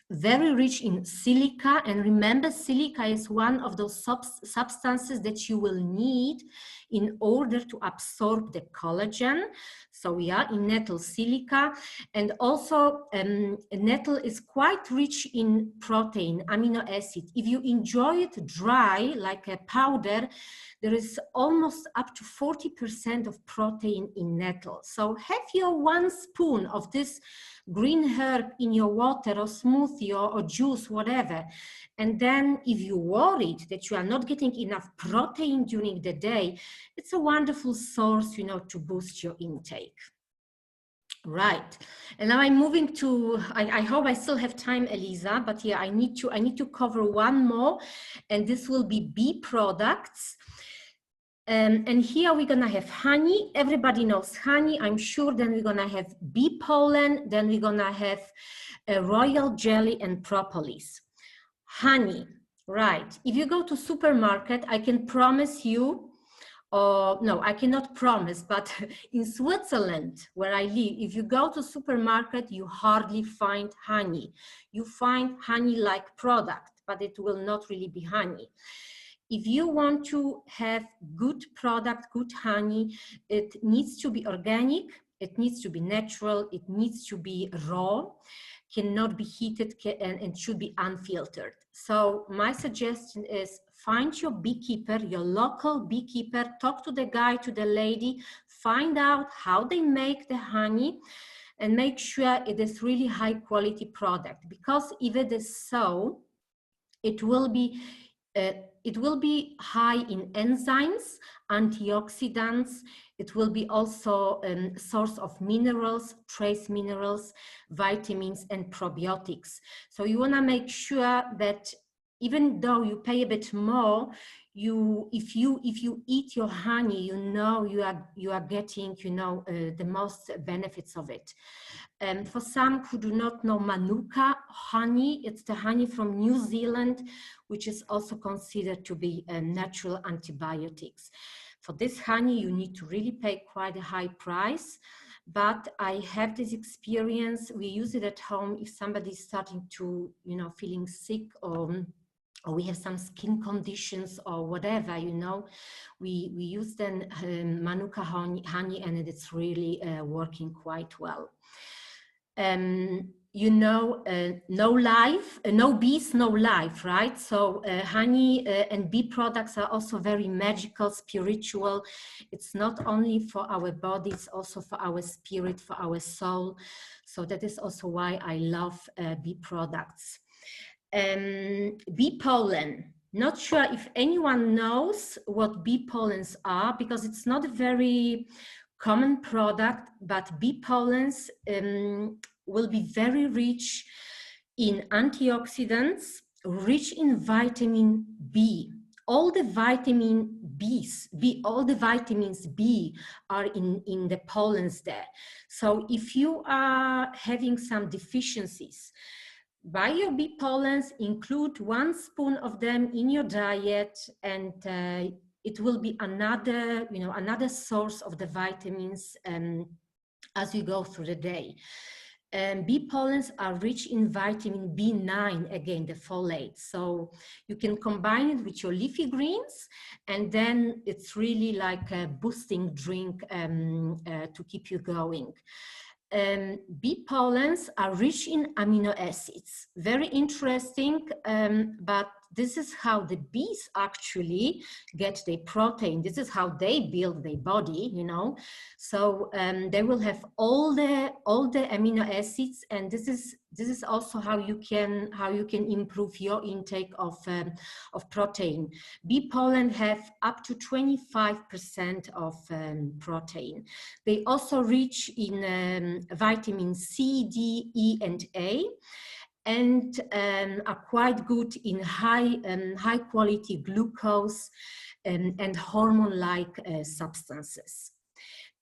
[SPEAKER 4] very rich in silica, and remember, silica is one of those substances that you will need in order to absorb the collagen. So yeah, in nettle, silica, and also nettle is quite rich in protein, amino acid. If you enjoy it dry, like a powder, there is almost up to 40% of protein in nettle. So have your 1 spoon of this green herb in your water or smoothie or juice, whatever. And then if you're worried that you are not getting enough protein during the day, it's a wonderful source, you know, to boost your intake. Right. And now I'm moving to, I hope I still have time, Elisa, but yeah, I need to cover one more, and this will be bee products. And here we're gonna have honey. Everybody knows honey, I'm sure. Then we're gonna have bee pollen. Then we're gonna have royal jelly and propolis. Honey, right. If you go to supermarket, I can promise you, no, I cannot promise, but in Switzerland, where I live, if you go to supermarket, you hardly find honey. You find honey-like product, but it will not really be honey. If you want to have good product, good honey, it needs to be organic, it needs to be natural, it needs to be raw, cannot be heated, and should be unfiltered. So my suggestion is find your beekeeper, your local beekeeper, talk to the guy, to the lady, find out how they make the honey, and make sure it is really high quality product. Because if it is so, it will be high in enzymes, antioxidants. It will be also a source of minerals, trace minerals, vitamins, and probiotics. So you want to make sure that even though you pay a bit more, if you eat your honey, you know you are getting, you know, the most benefits of it. For some who do not know Manuka honey, it's the honey from New Zealand, which is also considered to be natural antibiotics. For this honey, you need to really pay quite a high price, but I have this experience. We use it at home if somebody is starting to, you know, feeling sick, or we have some skin conditions or whatever, you know, we use then Manuka honey, and it's really working quite well. you know, no life, no bees, no life, right? So honey and bee products are also very magical, spiritual. It's not only for our body, it's also for our spirit, for our soul. So that is also why I love bee products. Bee pollen. Not sure if anyone knows what bee pollens are, because it's not a very common product, but bee pollens will be very rich in antioxidants, rich in vitamin B. All the vitamin B's, all the vitamins B are in the pollens there. So if you are having some deficiencies, buy your bee pollens, include 1 spoon of them in your diet, and it will be another, you know, another source of the vitamins as you go through the day. Bee pollens are rich in vitamin B9, again, the folate. So you can combine it with your leafy greens, and then it's really like a boosting drink to keep you going. Bee pollens are rich in amino acids. Very interesting, but this is how the bees actually get their protein. This is how they build their body, you know. So they will have all the amino acids, and this is also how you can improve your intake of protein. Bee pollen have up to 25% of protein. They also rich in vitamin C, D, E, and A, and are quite good in high quality glucose and hormone-like substances.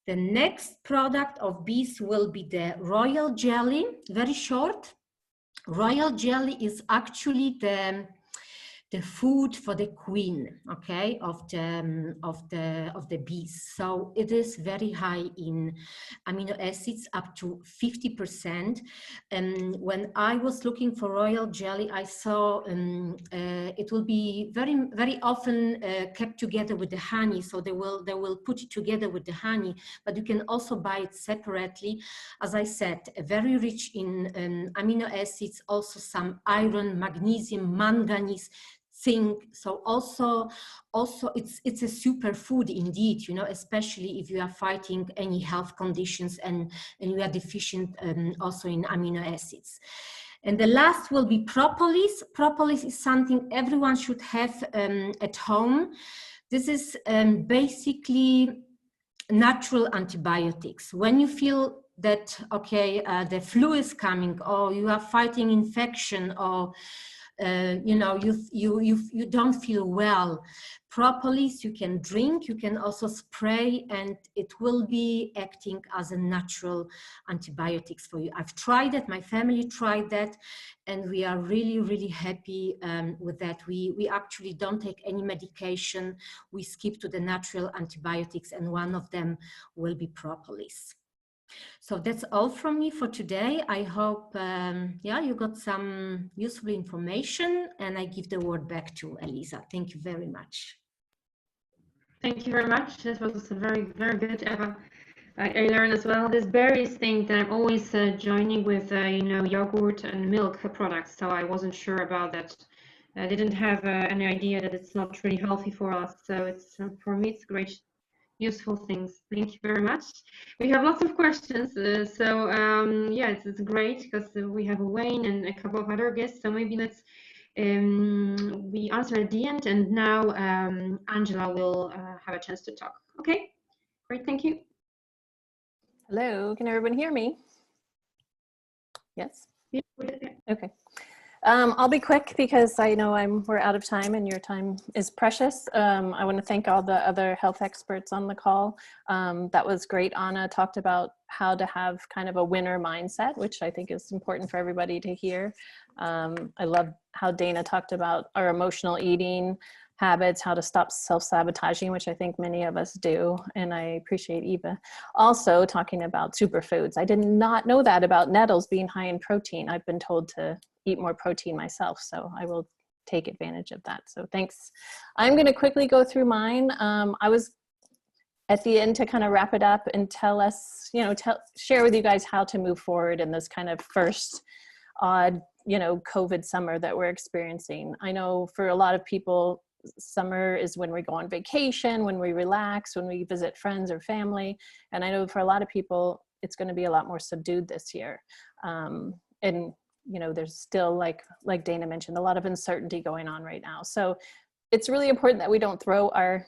[SPEAKER 4] The next product of bees will be the royal jelly. Very short. Royal jelly is actually the food for the queen, okay, of the bees. So it is very high in amino acids, up to 50%. And when I was looking for royal jelly, I saw it will be very often kept together with the honey. So they will put it together with the honey, but you can also buy it separately. As I said, very rich in amino acids, also some iron, magnesium, manganese, zinc. So also it's a superfood indeed, you know, especially if you are fighting any health conditions and you are deficient also in amino acids. And the last will be propolis. Propolis is something everyone should have at home. This is basically natural antibiotics. When you feel that, okay, the flu is coming, or you are fighting infection, or you know, you don't feel well, propolis you can drink, you can also spray, and it will be acting as a natural antibiotics for you. I've tried it, my family tried that, and we are really happy with that. We actually don't take any medication. We skip to the natural antibiotics, and one of them will be propolis. So that's all from me for today. I hope, yeah, you got some useful information, and I give the word back to Elisa. Thank you very much.
[SPEAKER 1] Thank you very much. This was very good, Eva. I learned as well this berries thing that I'm always joining with, you know, yogurt and milk products. So I wasn't sure about that. I didn't have any idea that it's not really healthy for us. So it's for me, it's great. Useful things. Thank you very much. We have lots of questions, yeah, it's great because we have Wayne and a couple of other guests. So maybe let's we answer at the end, and now Angela will have a chance to talk. Okay, great. Thank you.
[SPEAKER 3] Hello, can everyone hear me? Yes.
[SPEAKER 1] Yeah.
[SPEAKER 3] Okay. I'll be quick because I know we're out of time and your time is precious. I want to thank all the other health experts on the call. That was great. Anna talked about how to have kind of a winner mindset, which I think is important for everybody to hear. I love how Dana talked about our emotional eating habits, how to stop self-sabotaging, which I think many of us do. And I appreciate Eva also talking about superfoods. I did not know that about nettles being high in protein. I've been told to eat more protein myself, so I will take advantage of that. So thanks. I'm going to quickly go through mine. I was
[SPEAKER 5] at the end to kind of wrap it up and tell us, share with you guys how to move forward in this kind of first odd, COVID summer that we're experiencing. I know for a lot of people, summer is when we go on vacation, when we relax, when we visit friends or family. And I know for a lot of people, it's going to be a lot more subdued this year. And, there's still, like Dana mentioned, a lot of uncertainty going on right now. So it's really important that we don't throw our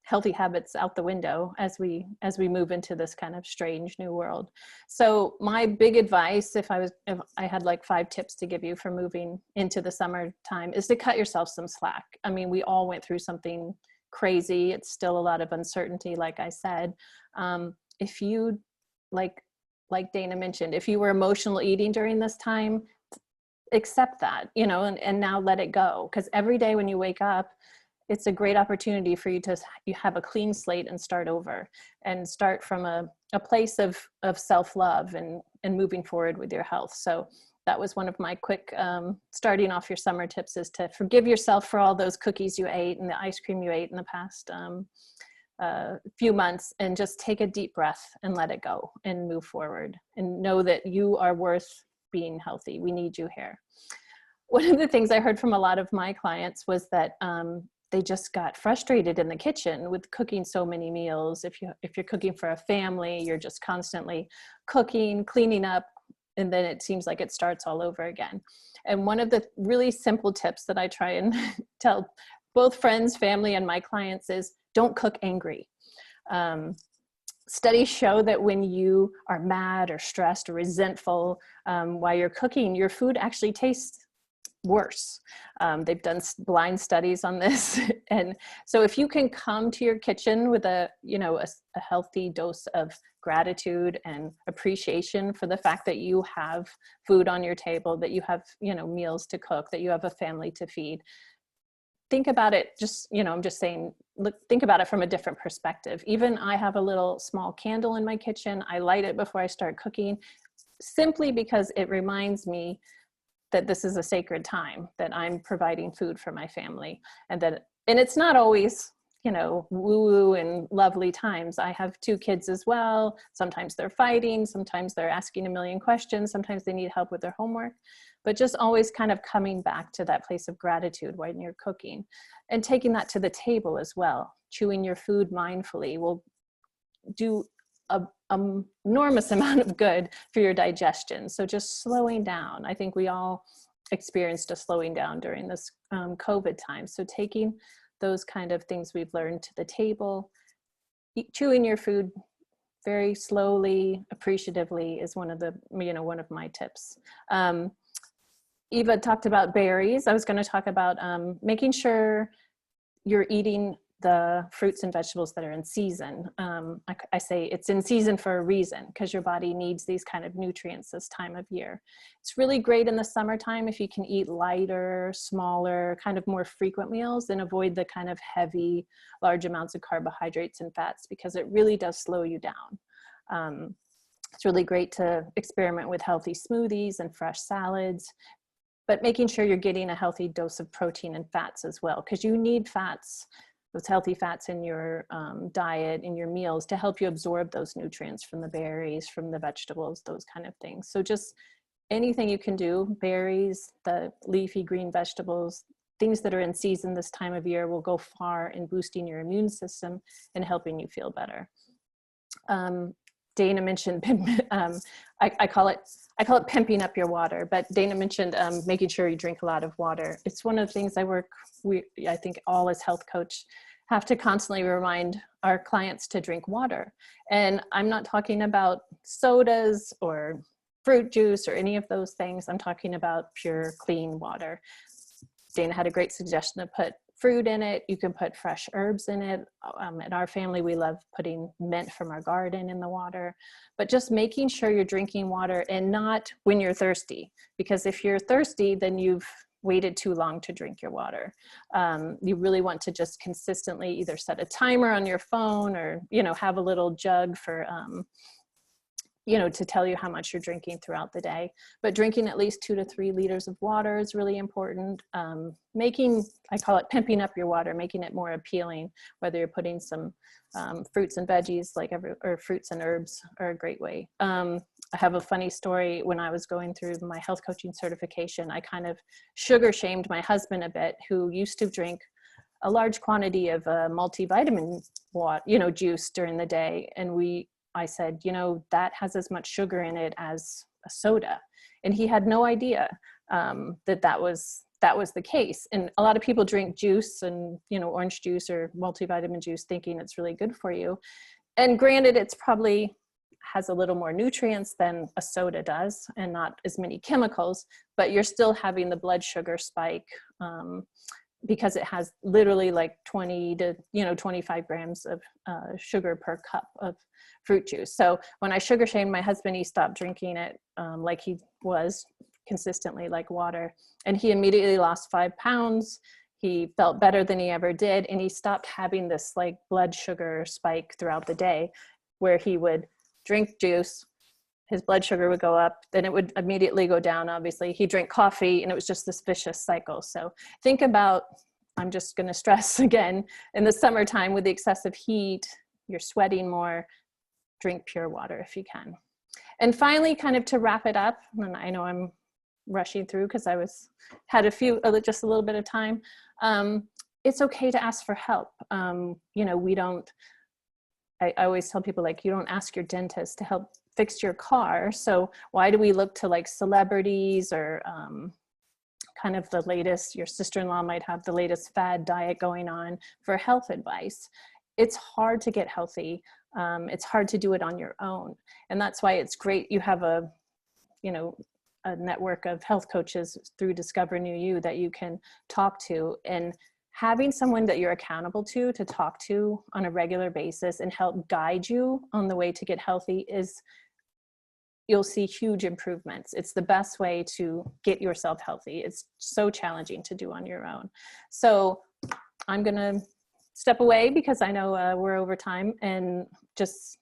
[SPEAKER 5] healthy habits out the window as we move into this kind of strange new world. So my big advice, if I had like 5 tips to give you for moving into the summertime, is to cut yourself some slack. I mean, we all went through something crazy. It's still a lot of uncertainty, like I said. If you, like Dana mentioned, if you were emotional eating during this time, accept that, and now let it go. Because every day when you wake up, it's a great opportunity for you to have a clean slate and start over and start from a place of self-love and moving forward with your health. So that was one of my quick starting off your summer tips, is to forgive yourself for all those cookies you ate and the ice cream you ate in the past few months, and just take a deep breath and let it go and move forward and know that you are worth being healthy. We need you here. One of the things I heard from a lot of my clients was that they just got frustrated in the kitchen with cooking so many meals. If you're cooking for a family, you're just constantly cooking, cleaning up, and then it seems like it starts all over again. And one of the really simple tips that I try and tell both friends, family, and my clients is don't cook angry. Studies show that when you are mad or stressed or resentful while you're cooking, your food actually tastes worse. They've done blind studies on this. And so if you can come to your kitchen with a healthy dose of gratitude and appreciation for the fact that you have food on your table, that you have, meals to cook, that you have a family to feed, think about it, I'm just saying, think about it from a different perspective. Even I have a little small candle in my kitchen. I light it before I start cooking, simply because it reminds me that this is a sacred time, that I'm providing food for my family, and it's not always, woo-woo and lovely times. I have 2 kids as well. Sometimes they're fighting, sometimes they're asking a million questions, sometimes they need help with their homework, but just always kind of coming back to that place of gratitude when you're cooking and taking that to the table as well. Chewing your food mindfully will do an enormous amount of good for your digestion. So just slowing down. I think we all experienced a slowing down during this COVID time. So taking those kind of things we've learned to the table, chewing your food very slowly, appreciatively, is one of my tips. Eva talked about berries. I was going to talk about making sure you're eating the fruits and vegetables that are in season. I say it's in season for a reason, because your body needs these kind of nutrients this time of year. It's really great in the summertime if you can eat lighter, smaller, kind of more frequent meals, and avoid the kind of heavy, large amounts of carbohydrates and fats, because it really does slow you down. It's really great to experiment with healthy smoothies and fresh salads, but making sure you're getting a healthy dose of protein and fats as well, because you need fats, those healthy fats in your diet, in your meals, to help you absorb those nutrients from the berries, from the vegetables, those kind of things. So just anything you can do, berries, the leafy green vegetables, things that are in season this time of year will go far in boosting your immune system and helping you feel better. Dana mentioned, I call it pimping up your water, but Dana mentioned making sure you drink a lot of water. It's one of the things I think all as health coach have to constantly remind our clients to drink water. And I'm not talking about sodas or fruit juice or any of those things. I'm talking about pure, clean water. Dana had a great suggestion to put fruit in it. You can put fresh herbs in it. In our family, we love putting mint from our garden in the water, but just making sure you're drinking water, and not when you're thirsty, because if you're thirsty, then you've waited too long to drink your water. You really want to just consistently either set a timer on your phone or, have a little jug for to tell you how much you're drinking throughout the day. But drinking at least 2 to 3 liters of water is really important. I call it pimping up your water, making it more appealing, whether you're putting some fruits and veggies, or fruits and herbs are a great way. I have a funny story. When I was going through my health coaching certification, I kind of sugar shamed my husband a bit, who used to drink a large quantity of multivitamin juice during the day. And I said, that has as much sugar in it as a soda. And he had no idea that was the case. And a lot of people drink juice and, orange juice or multivitamin juice thinking it's really good for you. And granted, it's probably has a little more nutrients than a soda does and not as many chemicals, but you're still having the blood sugar spike because it has literally like 20 to 25 grams of sugar per cup of fruit juice. So when I sugar shamed my husband, he stopped drinking it like he was consistently, like water, and he immediately lost 5 pounds. He felt better than he ever did, and he stopped having this like blood sugar spike throughout the day, where he would drink juice, his blood sugar would go up, then it would immediately go down. Obviously, he'd drink coffee, and it was just this vicious cycle. So think about, I'm just going to stress again, in the summertime with the excessive heat, you're sweating more, drink pure water if you can. And finally, kind of to wrap it up, and I know I'm rushing through because had just a little bit of time. It's okay to ask for help. I always tell people, like, you don't ask your dentist to help fix your car. So why do we look to like celebrities or kind of the latest, your sister-in-law might have the latest fad diet going on for health advice? It's hard to get healthy. It's hard to do it on your own. And that's why it's great you have a network of health coaches through Discover New You that you can talk to, and having someone that you're accountable to talk to on a regular basis and help guide you on the way to get healthy you'll see huge improvements. It's the best way to get yourself healthy. It's so challenging to do on your own. So I'm gonna step away because I know we're over time, and just,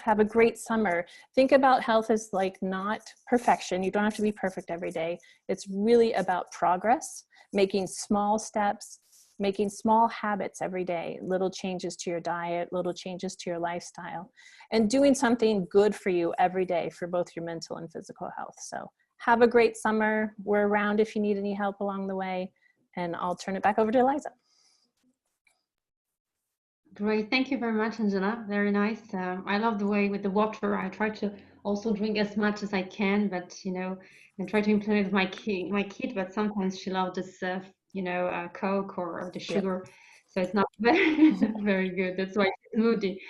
[SPEAKER 5] have a great summer. Think about health as like not perfection. You don't have to be perfect every day. It's really about progress, making small steps, making small habits every day, little changes to your diet, little changes to your lifestyle, and doing something good for you every day for both your mental and physical health. So have a great summer. We're around if you need any help along the way, and I'll turn it back over to Eliza.
[SPEAKER 1] Great, thank you very much, Angela. Very nice. I love the way with the water. I try to also drink as much as I can, but and try to implement with my kid. But sometimes she loves this, Coke or the sugar, so it's not very, very good. That's why it's moody.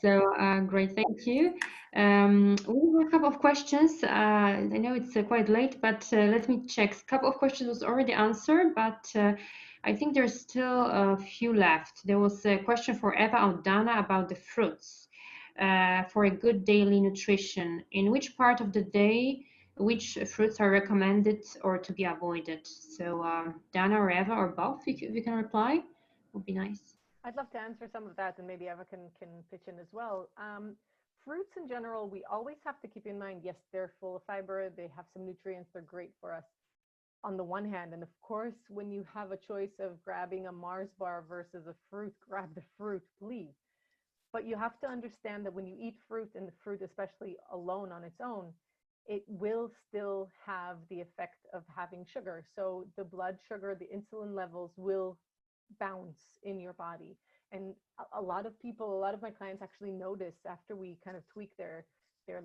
[SPEAKER 1] So great, thank you. We have a couple of questions. I know it's quite late, but let me check. A couple of questions was already answered, but I think there's still a few left. There was a question for Eva or Dana about the fruits for a good daily nutrition. In which part of the day, which fruits are recommended or to be avoided? So Dana or Eva or both, if you can reply, would be nice.
[SPEAKER 3] I'd love to answer some of that, and maybe Eva can pitch in as well. Fruits in general, we always have to keep in mind, yes, they're full of fiber, they have some nutrients, they're great for us on the one hand. And of course, when you have a choice of grabbing a Mars bar versus a fruit, grab the fruit, please. But you have to understand that when you eat fruit, and the fruit especially alone on its own, it will still have the effect of having sugar. So the blood sugar, the insulin levels will bounce in your body. And a lot of people, a lot of my clients actually notice after we kind of tweak their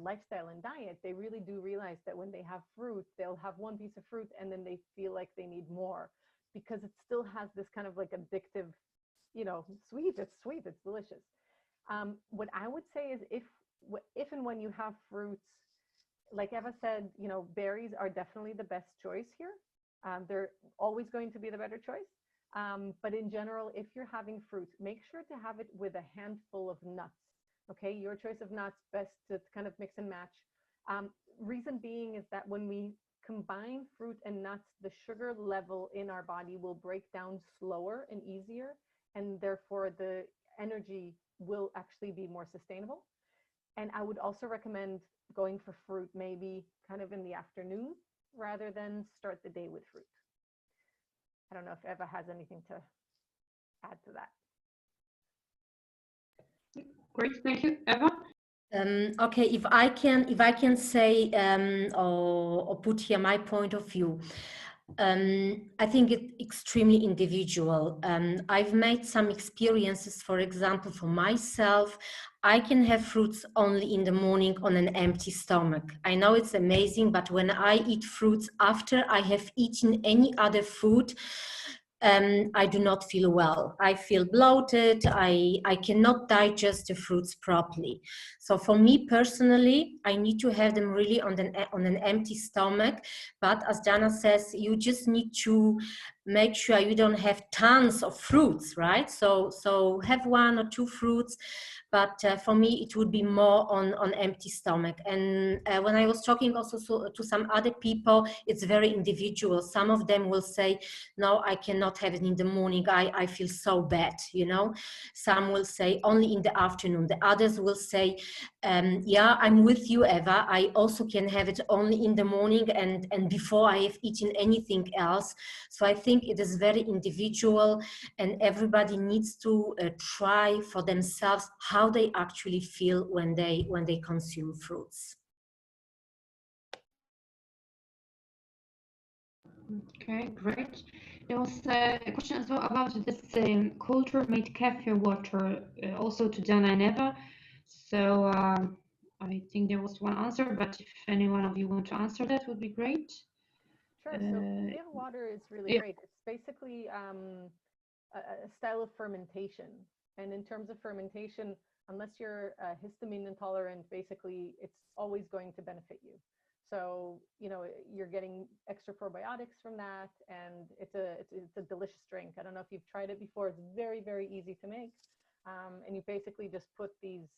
[SPEAKER 3] lifestyle and diet, they really do realize that when they have fruit, they'll have one piece of fruit and then they feel like they need more, because it still has this kind of like addictive, sweet, it's delicious. What I would say is if and when you have fruits, like Eva said, berries are definitely the best choice here. They're always going to be the better choice. But in general, if you're having fruit, make sure to have it with a handful of nuts. Okay, your choice of nuts, best to kind of mix and match. Reason being is that when we combine fruit and nuts, the sugar level in our body will break down slower and easier, and therefore the energy will actually be more sustainable. And I would also recommend going for fruit maybe kind of in the afternoon rather than start the day with fruit. I don't know if Eva has anything to add to that.
[SPEAKER 1] Great, thank you. Eva?
[SPEAKER 4] Okay, if I can say or put here my point of view, I think it's extremely individual. I've made some experiences, for example, for myself. I can have fruits only in the morning on an empty stomach. I know it's amazing, but when I eat fruits after I have eaten any other food, I do not feel well. I feel bloated. I cannot digest the fruits properly. So for me personally, I need to have them really on an empty stomach. But as Jana says, you just need to make sure you don't have tons of fruits, right? So have 1 or 2 fruits. But for me, it would be more on empty stomach. And when I was talking also to some other people, it's very individual. Some of them will say, no, I cannot have it in the morning. I feel so bad, you know. Some will say only in the afternoon. The others will say, yeah, I'm with you, Eva. I also can have it only in the morning and before I have eaten anything else. So I think it is very individual, and everybody needs to try for themselves how they actually feel when they consume fruits.
[SPEAKER 1] Okay, great. There was a question as well about this culture-made cafe water, also to Dana and Eva. So I think there was one answer, but if any one of you want to answer, that would be great.
[SPEAKER 3] Sure. So clear water is really great. It's basically a style of fermentation. And in terms of fermentation, unless you're histamine intolerant, basically it's always going to benefit you. So, you know, you're getting extra probiotics from that, and it's a delicious drink. I don't know if you've tried it before. It's very, very easy to make. And you basically just put these,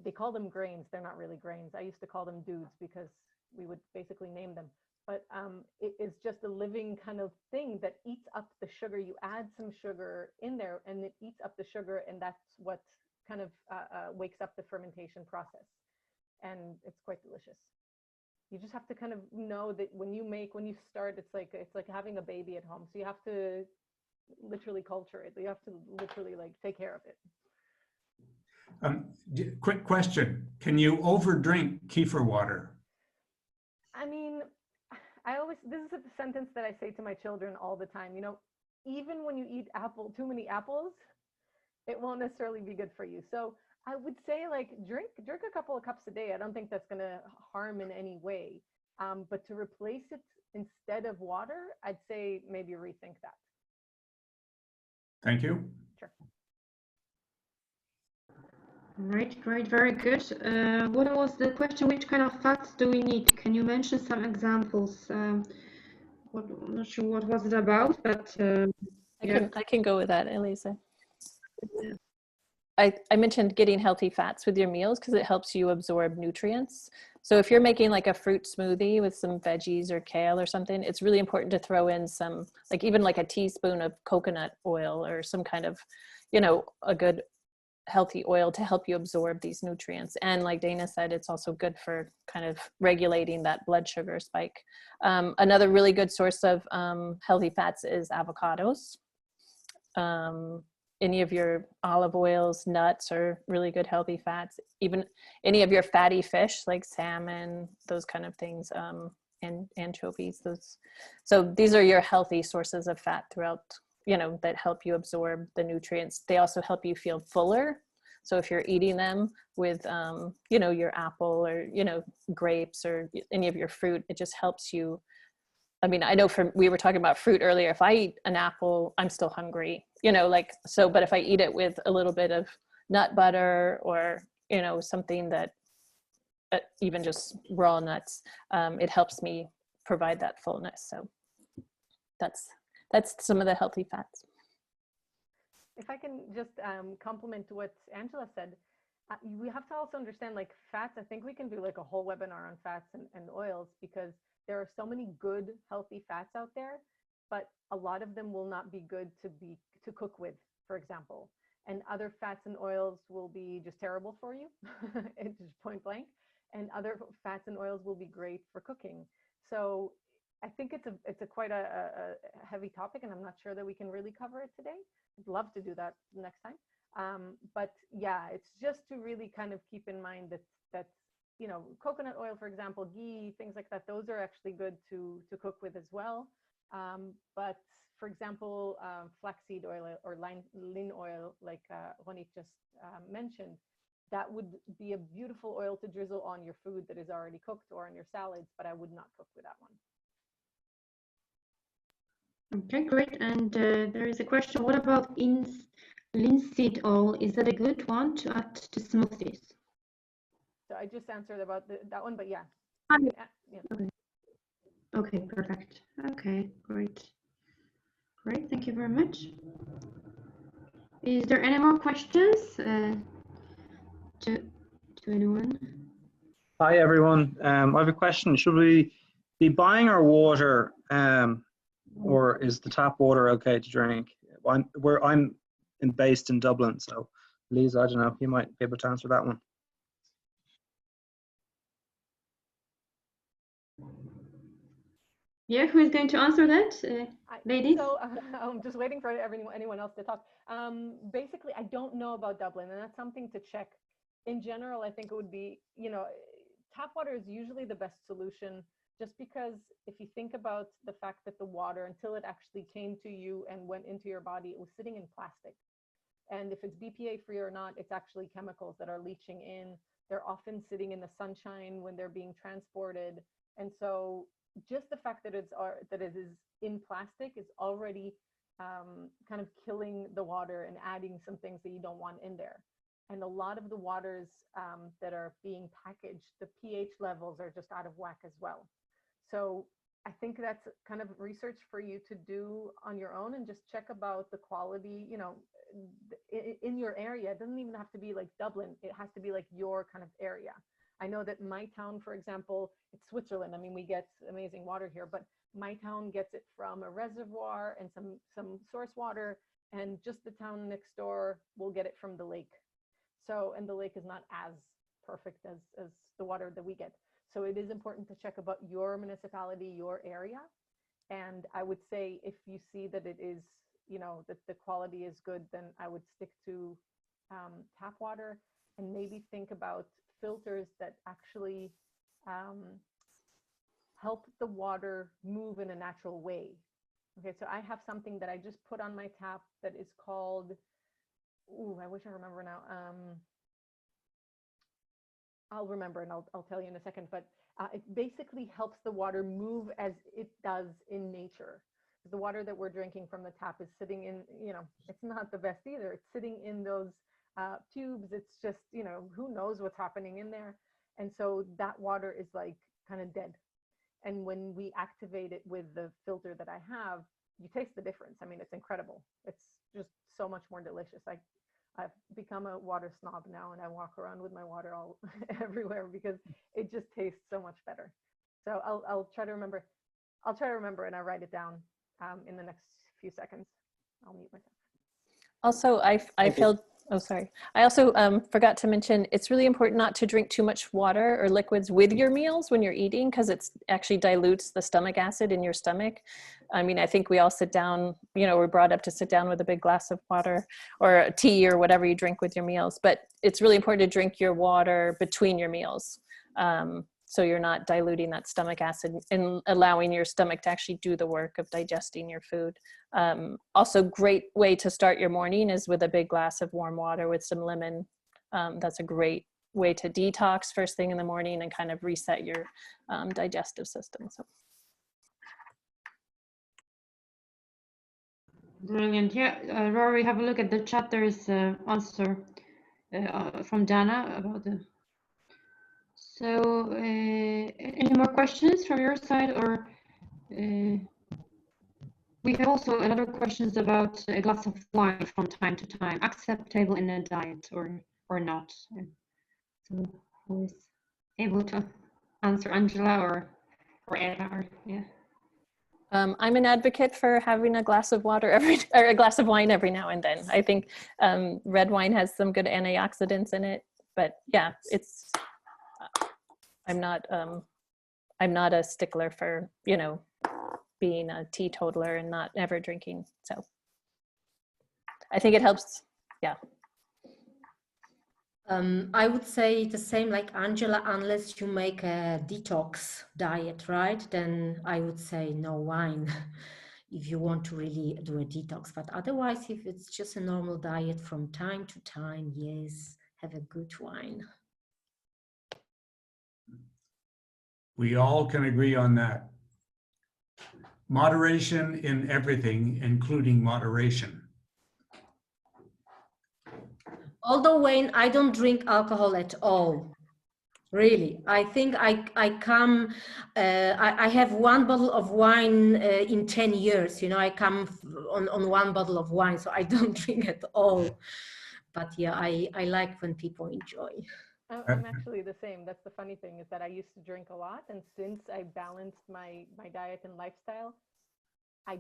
[SPEAKER 3] they call them grains. They're not really grains. I used to call them dudes because we would basically name them. But it is just a living kind of thing that eats up the sugar. You add some sugar in there and it eats up the sugar, and that's what kind of wakes up the fermentation process. And it's quite delicious. You just have to kind of know that when you start, it's like having a baby at home. So you have to literally culture it. You have to literally like take care of it.
[SPEAKER 6] Quick question. Can you overdrink kefir water?
[SPEAKER 3] I mean, this is a sentence that I say to my children all the time. You know, even when you eat too many apples, it won't necessarily be good for you. So I would say like drink a couple of cups a day. I don't think that's going to harm in any way. But to replace it instead of water, I'd say maybe rethink that.
[SPEAKER 6] Thank you.
[SPEAKER 3] Sure.
[SPEAKER 1] Great, very good. What was the question? Which kind of fats do we need? Can you mention some examples? I'm not sure what was it about, but
[SPEAKER 5] I can go with that, Elisa. I mentioned getting healthy fats with your meals because it helps you absorb nutrients. So if you're making like a fruit smoothie with some veggies or kale or something, it's really important to throw in some, like even like a teaspoon of coconut oil or some kind of, you know, a good healthy oil to help you absorb these nutrients. And like Dana said, it's also good for kind of regulating that blood sugar spike. Another really good source of healthy fats is avocados. Any of your olive oils, nuts are really good healthy fats. Even any of your fatty fish like salmon, those kind of things, and anchovies. So these are your healthy sources of fat throughout, you know, that help you absorb the nutrients. They also help you feel fuller. So if you're eating them with, you know, your apple or, you know, grapes or any of your fruit, it just helps you. I mean, I know we were talking about fruit earlier. If I eat an apple, I'm still hungry, you know, like, so, but if I eat it with a little bit of nut butter or, you know, something that even just raw nuts, it helps me provide that fullness. So that's some of the healthy fats.
[SPEAKER 3] If I can just compliment what Angela said, we have to also understand like fats. I think we can do like a whole webinar on fats and oils, because there are so many good healthy fats out there, but a lot of them will not be good to cook with, for example. And other fats and oils will be just terrible for you, it's just point blank. and other fats and oils will be great for cooking. So I think it's a quite a heavy topic, and I'm not sure that we can really cover it today. I'd love to do that next time. But yeah, it's just to really kind of keep in mind that you know, coconut oil, for example, ghee, things like that, those are actually good to cook with as well. But for example, flaxseed oil or lin oil, like Ronit just mentioned, that would be a beautiful oil to drizzle on your food that is already cooked or on your salads, but I would not cook with that one.
[SPEAKER 1] Okay, great. And there is a question, what about linseed oil? Is that a good one to add to smoothies?
[SPEAKER 3] So I just answered about that one, but yeah. Yeah.
[SPEAKER 1] Okay. Okay, perfect. Okay, great. Great, thank you very much. Is there any more questions to anyone?
[SPEAKER 7] Hi everyone. I have a question. Should we be buying our water, or is the tap water okay to drink? I'm based in Dublin, so Lisa, I don't know, you might be able to answer that one.
[SPEAKER 1] Yeah, who is going to answer that, ladies?
[SPEAKER 3] So I'm just waiting for anyone else to talk. Basically, I don't know about Dublin, and that's something to check. In general, I think it would be, you know, tap water is usually the best solution, just because if you think about the fact that the water, until it actually came to you and went into your body, it was sitting in plastic. And if it's BPA free or not, it's actually chemicals that are leaching in. They're often sitting in the sunshine when they're being transported. And so just the fact that it is in plastic is already kind of killing the water and adding some things that you don't want in there. And a lot of the waters that are being packaged, the pH levels are just out of whack as well. So I think that's kind of research for you to do on your own, and just check about the quality, you know, in your area. It doesn't even have to be like Dublin. It has to be like your kind of area. I know that my town, for example, it's Switzerland. I mean, we get amazing water here, but my town gets it from a reservoir and some source water, and just the town next door will get it from the lake. So, and the lake is not as perfect as the water that we get. So it is important to check about your municipality, your area. And I would say if you see that it is, you know, that the quality is good, then I would stick to tap water, and maybe think about filters that actually help the water move in a natural way. Okay, so I have something that I just put on my tap that is called, ooh, I wish I remember now. I'll remember and I'll tell you in a second, but it basically helps the water move as it does in nature. The water that we're drinking from the tap is sitting in, you know, it's not the best either. It's sitting in those tubes. It's just, you know, who knows what's happening in there. And so that water is like kind of dead. And when we activate it with the filter that I have, you taste the difference. I mean, it's incredible. It's just so much more delicious. I've become a water snob now, and I walk around with my water all everywhere because it just tastes so much better. So I'll try to remember. I'll try to remember, and I'll write it down in the next few seconds. I'll mute myself.
[SPEAKER 5] Also, I feel, oh, sorry. I also forgot to mention, it's really important not to drink too much water or liquids with your meals when you're eating, because it actually dilutes the stomach acid in your stomach. I mean, I think we all sit down, you know, we're brought up to sit down with a big glass of water or tea or whatever you drink with your meals, but it's really important to drink your water between your meals. So you're not diluting that stomach acid and allowing your stomach to actually do the work of digesting your food. Also, great way to start your morning is with a big glass of warm water with some lemon. That's a great way to detox first thing in the morning and kind of reset your digestive system. So.
[SPEAKER 1] Brilliant. Yeah, Rory, have a look at the chat. There is an answer from Dana about the. So, any more questions from your side, or we have also another questions about a glass of wine from time to time, acceptable in a diet or not? So, who is able to answer, Angela or Ella? Or, yeah.
[SPEAKER 5] I'm an advocate for having a glass of water or a glass of wine every now and then. I think red wine has some good antioxidants in it, but yeah, it's I'm not a stickler for, you know, being a teetotaler and not ever drinking. So I think it helps. Yeah.
[SPEAKER 4] I would say the same like Angela, unless you make a detox diet, right? Then I would say no wine if you want to really do a detox. But otherwise, if it's just a normal diet from time to time, yes, have a good wine.
[SPEAKER 6] We all can agree on that. Moderation in everything, including moderation.
[SPEAKER 4] Although, Wayne, I don't drink alcohol at all. Really, I think I come, I have one bottle of wine in 10 years, you know, I come on one bottle of wine, so I don't drink at all. But yeah, I like when people enjoy.
[SPEAKER 3] I'm actually the same. That's the funny thing, is that I used to drink a lot, and since I balanced my diet and lifestyle, I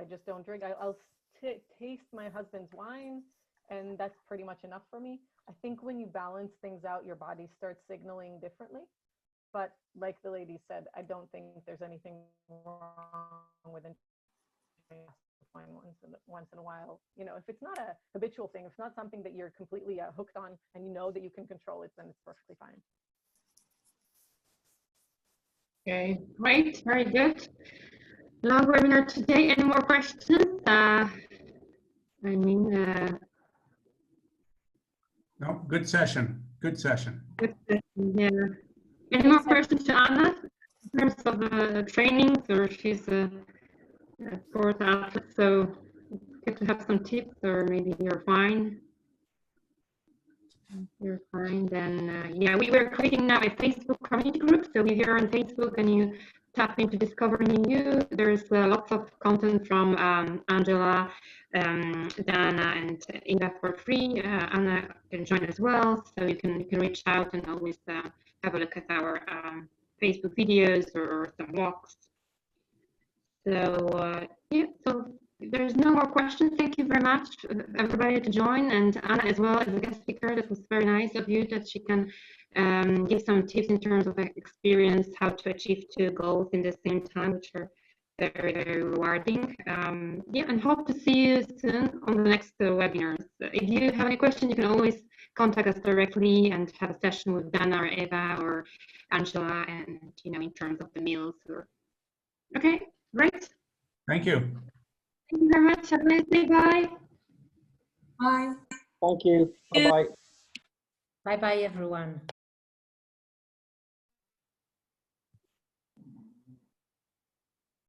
[SPEAKER 3] just don't drink. I'll taste my husband's wine, and that's pretty much enough for me. I think when you balance things out, your body starts signaling differently. But like the lady said, I don't think there's anything wrong with enjoying wine once in a while. You know, if it's not a habitual thing, if it's not something that you're completely hooked on, and you know that you can control it, then it's perfectly fine.
[SPEAKER 1] Okay, great, very good. Long webinar today. Any more questions?
[SPEAKER 6] No, good session. Good session.
[SPEAKER 1] Good session, yeah. Any more questions to Anna in terms of trainings, or she's a sport athlete, so good to have some tips, or maybe you're fine. You're fine, then yeah, we were creating now a Facebook community group. So if you're on Facebook and you tap into Discovering You, there's lots of content from Angela, Dana, and Inga for free. Anna can join as well, so you can reach out and always have a look at our Facebook videos or some walks. So yeah, so there's no more questions. Thank you very much, everybody, to join, and Anna as well as a guest speaker. That was very nice of you, that she can give some tips in terms of experience, how to achieve 2 goals in the same time, which are very, very rewarding. Yeah, and hope to see you soon on the next webinars. If you have any questions, you can always contact us directly and have a session with Dana or Eva or Angela, and you know, in terms of the meals. Or okay, great.
[SPEAKER 6] Thank you.
[SPEAKER 1] Thank you very much. Have a nice day. Bye.
[SPEAKER 2] Bye.
[SPEAKER 7] Thank you. Bye-bye.
[SPEAKER 4] Bye-bye, everyone.